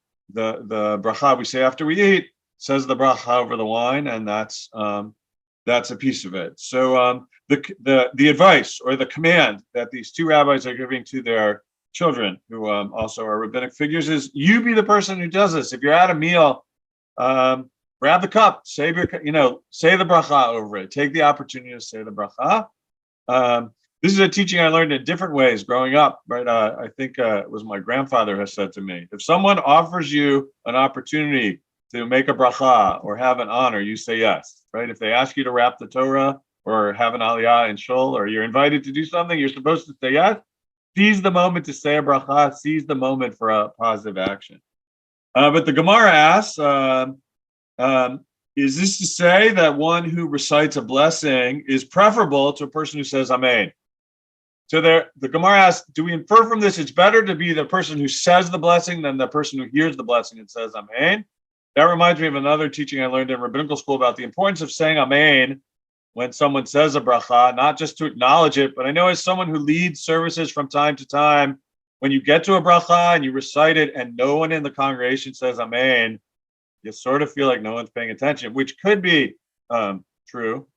bracha we say after we eat says the bracha over the wine, and that's a piece of it. So the advice or the command that these two rabbis are giving to their children, who also are rabbinic figures, is you be the person who does this. If you're at a meal, grab the cup, say the bracha over it. Take the opportunity to say the bracha. This is a teaching I learned in different ways growing up, right? I think it was my grandfather has said to me, if someone offers you an opportunity to make a bracha or have an honor, you say yes, right? If they ask you to wrap the Torah or have an aliyah in shul, or you're invited to do something, you're supposed to say yes. Seize the moment to say a bracha, seize the moment for a positive action. But the Gemara asks, is this to say that one who recites a blessing is preferable to a person who says Amen? So the Gemara asks, do we infer from this it's better to be the person who says the blessing than the person who hears the blessing and says Amen? That reminds me of another teaching I learned in rabbinical school about the importance of saying Amen when someone says a bracha, not just to acknowledge it, but I know as someone who leads services from time to time, when you get to a bracha and you recite it and no one in the congregation says Amen, you sort of feel like no one's paying attention, which could be true.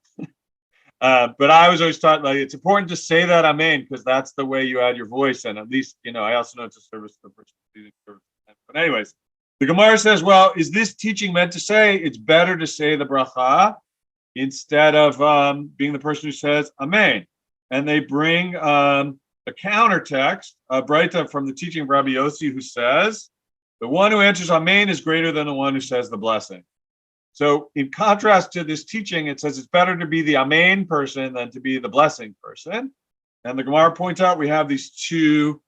But I was always taught, like, it's important to say that Amen, because that's the way you add your voice. And at least, I also know it's a service to the person leading service. But anyways, the Gemara says, well, is this teaching meant to say it's better to say the bracha instead of being the person who says Amen? And they bring a counter text, a Braita from the teaching of Rabbi Yossi, who says, the one who answers Amen is greater than the one who says the blessing. So in contrast to this teaching, it says it's better to be the Amen person than to be the blessing person. And the Gemara points out we have these two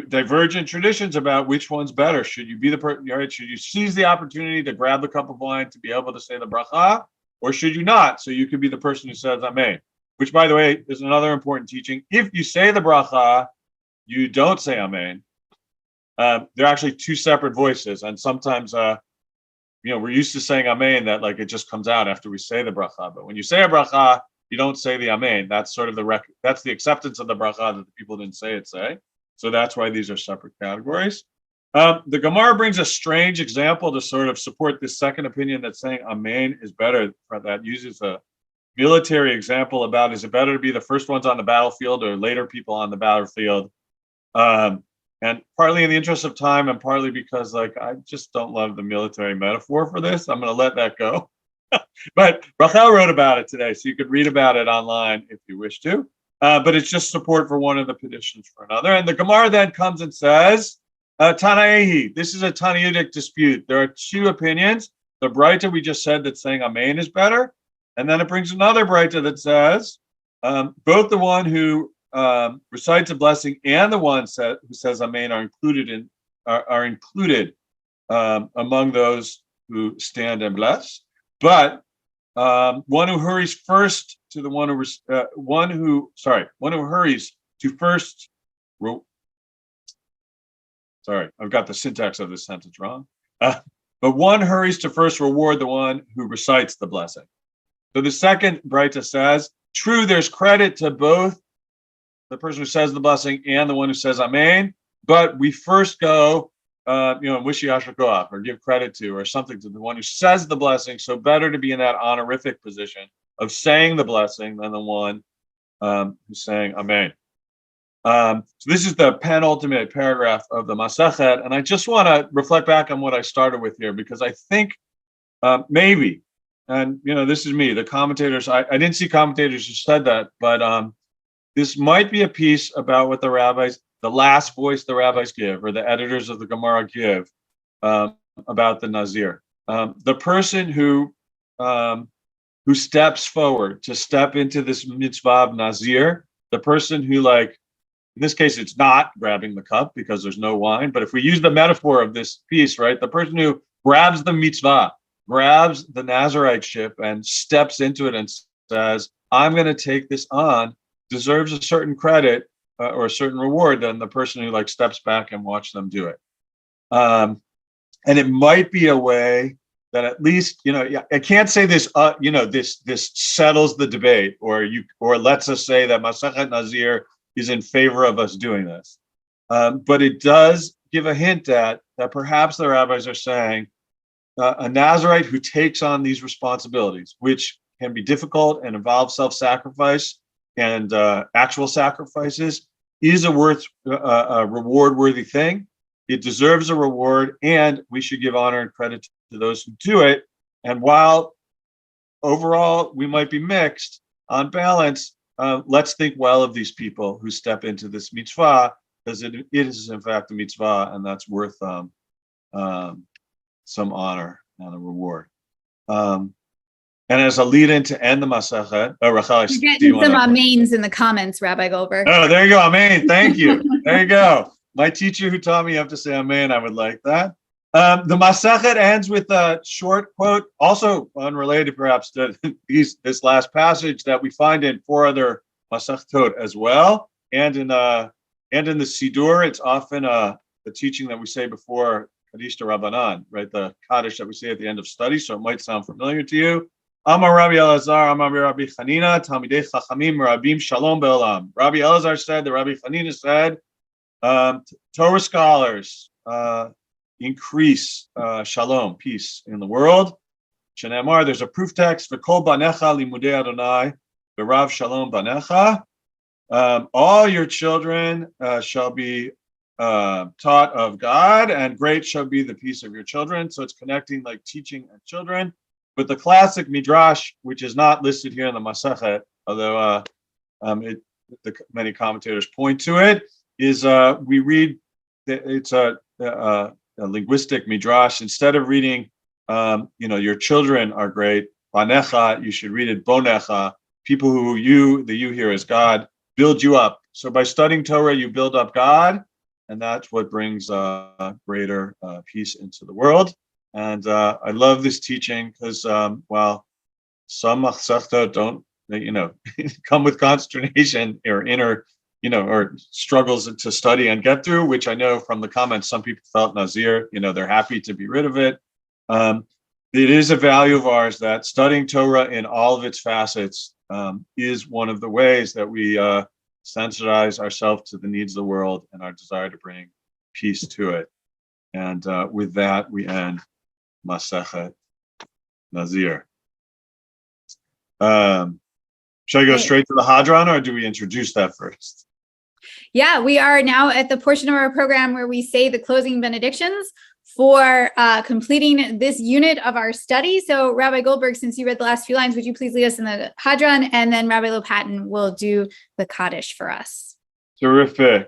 divergent traditions about which one's better. Should you be the person, right? Should you seize the opportunity to grab the cup of wine to be able to say the bracha, or should you not? So you could be the person who says Amen, which, by the way, is another important teaching. If you say the bracha, you don't say Amen. They're actually two separate voices, and sometimes, we're used to saying Amen, that like it just comes out after we say the bracha. But when you say a bracha, you don't say the Amen. That's sort of that's the acceptance of the bracha that the people didn't say it say. So that's why these are separate categories. The Gemara brings a strange example to sort of support this second opinion that saying Amen is better. That uses a military example about, is it better to be the first ones on the battlefield or later people on the battlefield? And partly in the interest of time and partly because like I just don't love the military metaphor for this. I'm going to let that go. But Rachel wrote about it today, so you could read about it online if you wish to. But it's just support for one of the petitions for another. And the Gemara then comes and says, Tanaihi, this is a Tanaitic dispute. There are two opinions. The Braita we just said that's saying Amen is better. And then it brings another Braita that says, both the one who recites a blessing and the one who says Amen are included among those who stand and bless. But one who hurries first to the one who hurries to first. Sorry, I've got the syntax of this sentence wrong. But one hurries to first reward the one who recites the blessing. So the second Braita says, true, there's credit to both the person who says the blessing and the one who says Amen, but we first go, wish Yashar or give credit to or something to the one who says the blessing. So better to be in that honorific position of saying the blessing than the one who's saying Amen. So this is the penultimate paragraph of the Masechet, and I just want to reflect back on what I started with here because I think maybe, and this is me, the commentators. I didn't see commentators who said that, but this might be a piece about what the last voice the rabbis give, or the editors of the Gemara give about the Nazir. The person who steps forward to step into this mitzvah of Nazir, the person who, like, in this case, it's not grabbing the cup because there's no wine, but if we use the metaphor of this piece, right, the person who grabs the mitzvah, grabs the Naziriteship and steps into it and says, I'm going to take this on, deserves a certain credit or a certain reward than the person who like steps back and watch them do it. And it might be a way that at least, I can't say this, this settles the debate or lets us say that Masechet Nazir is in favor of us doing this. But it does give a hint that perhaps the rabbis are saying a Nazirite who takes on these responsibilities, which can be difficult and involve self-sacrifice and actual sacrifices, is a reward-worthy thing. It deserves a reward, and we should give honor and credit to those who do it. And while overall we might be mixed, on balance, let's think well of these people who step into this mitzvah, because it is in fact a mitzvah, and that's worth some honor and a reward. And as a lead-in to end the Masechet, Rachel, you're getting some amens in the comments, Rabbi Goldberg. Oh, there you go, amen. Thank you. There you go. My teacher who taught me you have to say amen. I would like that. The Masechet ends with a short quote, also unrelated perhaps to this last passage that we find in 4 other Masechtot as well, and in the Sidur. It's often the teaching that we say before Kaddish to Rabbanan, right? The Kaddish that we say at the end of study, so it might sound familiar to you. Amar Rabbi Elazar, Amar Rabbi Chanina, Talmidei Chachamim Rabim Shalom Be'olam. Rabbi Elazar said, the Rabbi Chanina said, Torah scholars increase shalom, peace in the world. Shenemar, there's a proof text, V'kol banecha limudei Adonai, V'rav shalom banecha. All your children shall be taught of God, and great shall be the peace of your children. So it's connecting like teaching and children. But the classic midrash, which is not listed here in the Masechet, although many commentators point to it, is we read it's a linguistic midrash. Instead of reading, your children are great, banecha, you should read it bonecha. People who the you here is God, build you up. So by studying Torah, you build up God, and that's what brings greater peace into the world. And I love this teaching because while some Masechtot don't, come with consternation or inner, or struggles to study and get through, which I know from the comments, some people felt Nazir, they're happy to be rid of it. It is a value of ours that studying Torah in all of its facets is one of the ways that we sensitize ourselves to the needs of the world and our desire to bring peace to it. And with that, we end Masechet Nazir. Should I go Right. straight to the Hadron, or do we introduce that first? Yeah, we are now at the portion of our program where we say the closing benedictions for completing this unit of our study. So Rabbi Goldberg, since you read the last few lines, would you please lead us in the Hadron, and then Rabbi Lopatin will do the Kaddish for us. Terrific.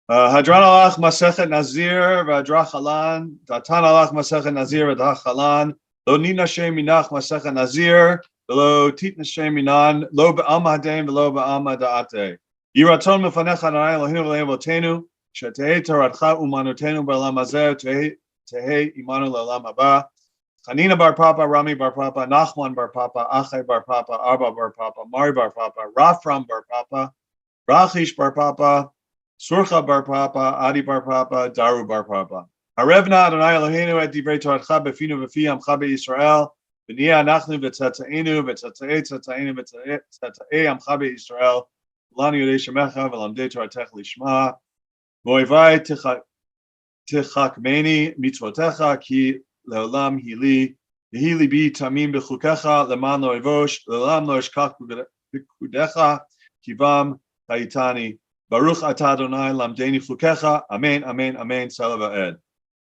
Hadran alach Masechet Nazir v'Hadrach Halan. Datan alach Masechet Nazir v'Hadrach Halan. Lo nina shem minach Masechet Nazir. Lo titna shem minan. Lo be'am hadem v'lo be'am da'ate. Yiraton mefanecha Adonai Eloheinu v'leim avotenu. Shetehei toratcha umanotenu b'olam hazeh. Tehei imanu le'olam haba. Chanina bar Papa, Rami bar Papa, Nachman bar Papa, Achai bar Papa, Arba bar Papa, Mari bar Papa, Rafram bar Papa, Rachish bar Papa, Surcha bar Papa, Adi bar Papa, Daru bar Papa. Harevna Adonai Eloheinu et divrei Toratcha befinu v'fi amcha beYisrael, v'niyah anachnu v'tzatza'enu v'tzatza'ei tzatza'enu v'tzatza'ei amcha beYisrael, v'lanu yodei shemecha v'lamdei Toratech lishma, v'oivai tichakmeni mitzvotecha ki le'olam hili, yehi libi tamim b'chukecha, leman lo evosh, le'olam lo eshkach b'kudecha, kivam hayitani. Baruch atah Adonai lamdeni chukecha, amen, amen, amen, sela va'ed.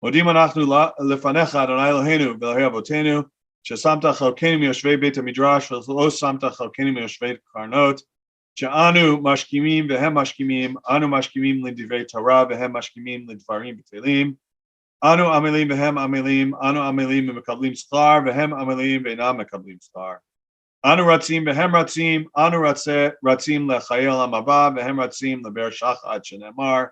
Modim anachnu lefanecha Adonai Eloheinu v'Elokei avotenu, shesamta chalkenu miyoshvei beit hamidrash v'lo samta chalkenu miyoshvei karnot, she'anu mashkimim v'hem mashkimim, anu mashkimim l'divrei Torah v'hem mashkimim l'dvarim b'telim, anu amelim v'hem amelim, anu amelim v'mekablim schar v'hem amelim v'einam mekablim schar. Anu ratzim v'hem ratzim, anu ratzim lechayei olam haba v'hem ratzim leber shachat shenemar,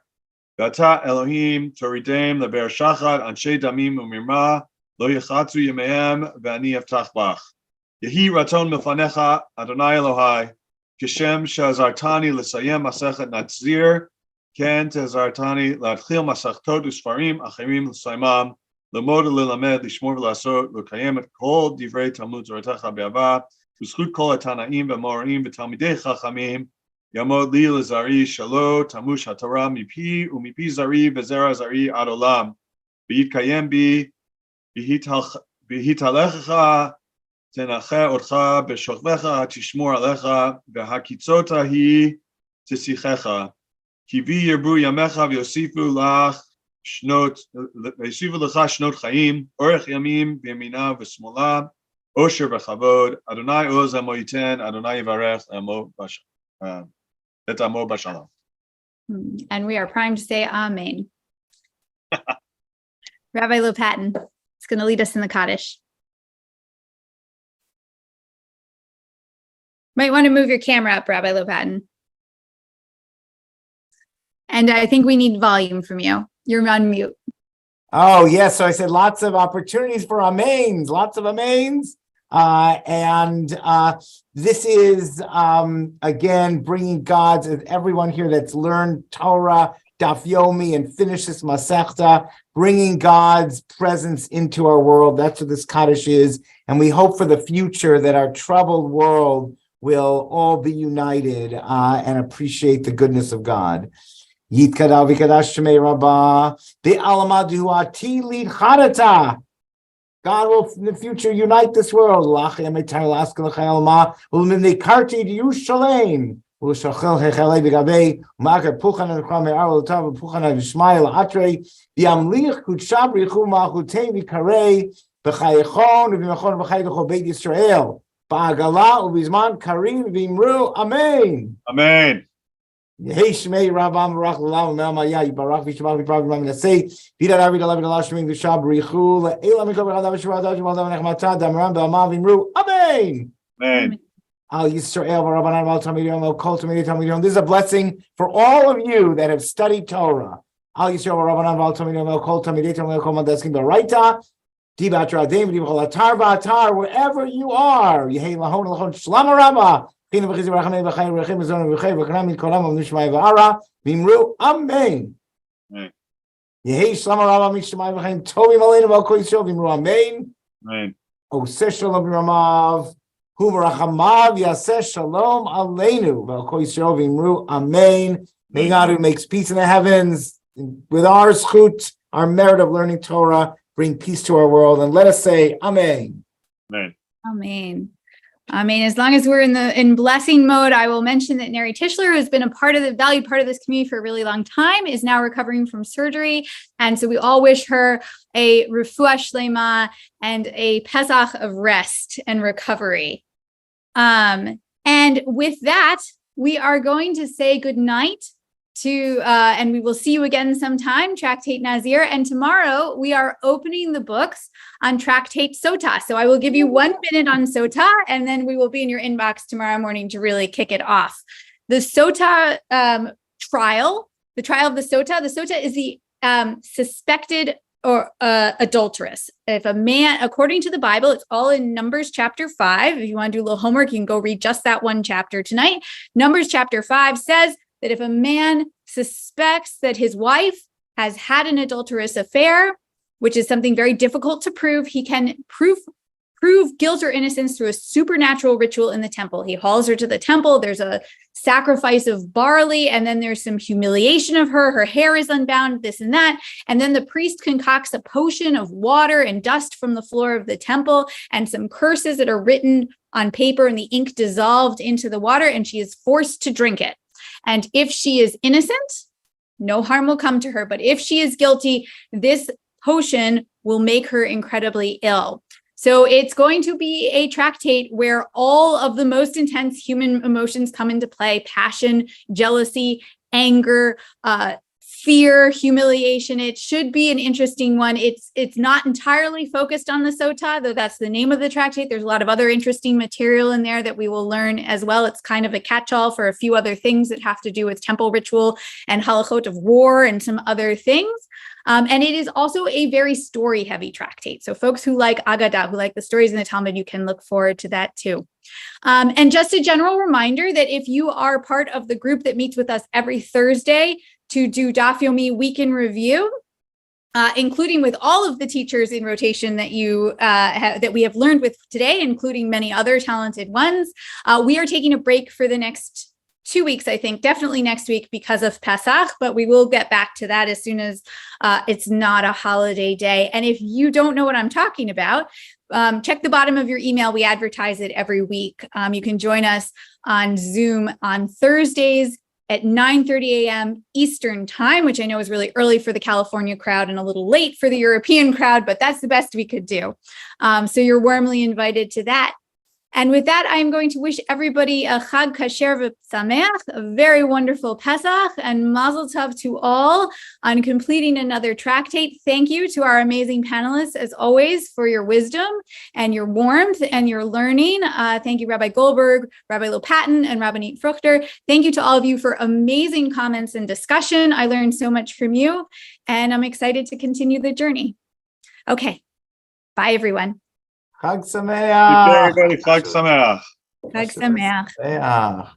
v'ata Elohim toridem leber shachat anshe damim u'mirma lo yechatzu yemehem v'ani aftach bach. Yehi raton mefanecha Adonai Elohai kishem she'azartani l'sayem masechet Nazir ken te'azartani להתחיל מסכתות וספרים אחרים לסיימם, ללמוד וללמד, לשמור ולעשות, לקיים את כל דברי תלמוד תורתך באהבה, בזכות כל התנאים והאמוראים ותלמידי חכמים, יעמוד לי לזרעי שלא תמוש התורה מפי ומפי זרעי וזרע זרעי עד עולם, ויתקיים בי, והתהלכך תנחה אותך בשוכבך תשמור עליך, והקיצות ההיא תשיחך. כי בי ירבו ימיך ויוסיפו לך שנות חיים, אורך ימים בימינה ושמאלה, עושר וכבוד, אדוני עוז עמו ייתן, אדוני יברך את עמו בשלום. And we are primed to say Amen. Rabbi Lopatin is going to lead us in the Kaddish. Might want to move your camera up, Rabbi Lopatin. And I think we need volume from you. You're on mute. Oh, yes. So I said lots of opportunities for amens, lots of amens. This is, again, bringing God's, everyone here that's learned Torah, Daf Yomi, and finished this Masechta, bringing God's presence into our world. That's what this Kaddish is. And we hope for the future that our troubled world will all be united and appreciate the goodness of God. Yitkadav v'kadash shemei rabbah be'alamadu ati lid charata. God will in the future unite this world. Lachem etar laskal chayalma u'mimnei karti Yerushalayim u'shachel hechalei b'gavei u'makar puchan adcham me'ar l'tav u'puchan adishmayel atre v'yamlich kutshab richu malchutei v'karei b'chayechon v'machon b'chayechon beit Yisrael ba'agala u'bizman karim v'imru amen. Amen. Hey Shmei Rabam Barach Lalam Melmaya Barach Vishmach Viprav Maminasei Vida David Alavid Allah Shmei Vishab Richu Eila Mikol B'Chadav Shuvah Dav Shuvah Dav Nechmata Damram B'Amav Imru Amen. Amen. Al Yisrael V'Rabbanan V'Al Talmidim V'Al Kol Talmidei Talmidim. This is a blessing for all of you that have studied Torah. Al Yisrael V'Rabbanan V'Al Talmidim V'Al Kol Talmidei Talmidim Kol Madaskim B'Raita Dibat Radim V'Dibchol Atar V'Atar wherever you are. Yehei Lahon Lahon Shlama Rabbah. Amen. Amen. Yehi Shlama Rabba Mishmai V'Chaim Tovi Malena V'Al Yisrael V'Imru Amen. Amen. Oseh Shalom B'Ramav Hu V'Rachamav Yaseh Shalom Aleinu V'Al Yisrael V'Imru Amen. May God, who makes peace in the heavens, with our zchut, our merit of learning Torah, bring peace to our world, and let us say Amen. Amen. Amen. I mean, as long as we're in blessing mode, I will mention that Neri Tischler, who has been a valued part of this community for a really long time, is now recovering from surgery. And so we all wish her a refuah shlema and a Pesach of rest and recovery. And with that, we are going to say goodnight and we will see you again sometime, Tractate Nazir. And tomorrow we are opening the books on Tractate Sotah. So I will give you 1 minute on Sotah, and then we will be in your inbox tomorrow morning to really kick it off. The Sotah trial of the Sotah is the suspected or adulteress. If a man, according to the Bible, it's all in Numbers chapter 5. If you want to do a little homework, you can go read just that one chapter tonight. Numbers chapter 5 says that if a man suspects that his wife has had an adulterous affair, which is something very difficult to prove, he can prove guilt or innocence through a supernatural ritual in the temple. He hauls her to the temple. There's a sacrifice of barley, and then there's some humiliation of her. Her hair is unbound, this and that. And then the priest concocts a potion of water and dust from the floor of the temple and some curses that are written on paper, and the ink dissolved into the water, and she is forced to drink it. And if she is innocent, no harm will come to her. But if she is guilty, this potion will make her incredibly ill. So it's going to be a tractate where all of the most intense human emotions come into play: passion, jealousy, anger, fear, humiliation. It should be an interesting one. It's not entirely focused on the Sotah, though that's the name of the tractate. There's a lot of other interesting material in there that we will learn as well. It's kind of a catch-all for a few other things that have to do with temple ritual and halachot of war and some other things. And it is also a very story-heavy tractate. So folks who like Agadah, who like the stories in the Talmud, you can look forward to that too. And just a general reminder that if you are part of the group that meets with us every Thursday to do Daf Yomi Week in Review, including with all of the teachers in rotation that that we have learned with today, including many other talented ones, we are taking a break for the next 2 weeks, I think, definitely next week because of Pesach, but we will get back to that as soon as it's not a holiday day. And if you don't know what I'm talking about, check the bottom of your email. We advertise it every week. You can join us on Zoom on Thursdays at 9:30 a.m. Eastern time, which I know is really early for the California crowd and a little late for the European crowd, but that's the best we could do. So you're warmly invited to that. And with that, I'm going to wish everybody a Chag Kasher v'Sameach, a very wonderful Pesach, and Mazel Tov to all on completing another tractate. Thank you to our amazing panelists, as always, for your wisdom and your warmth and your learning. Thank you, Rabbi Goldberg, Rabbi Lopatin, and Rabbi Neat Fruchter. Thank you to all of you for amazing comments and discussion. I learned so much from you, and I'm excited to continue the journey. Okay, bye, everyone. Chag Sameach. Everybody, Chag Sameach. Chag Sameach.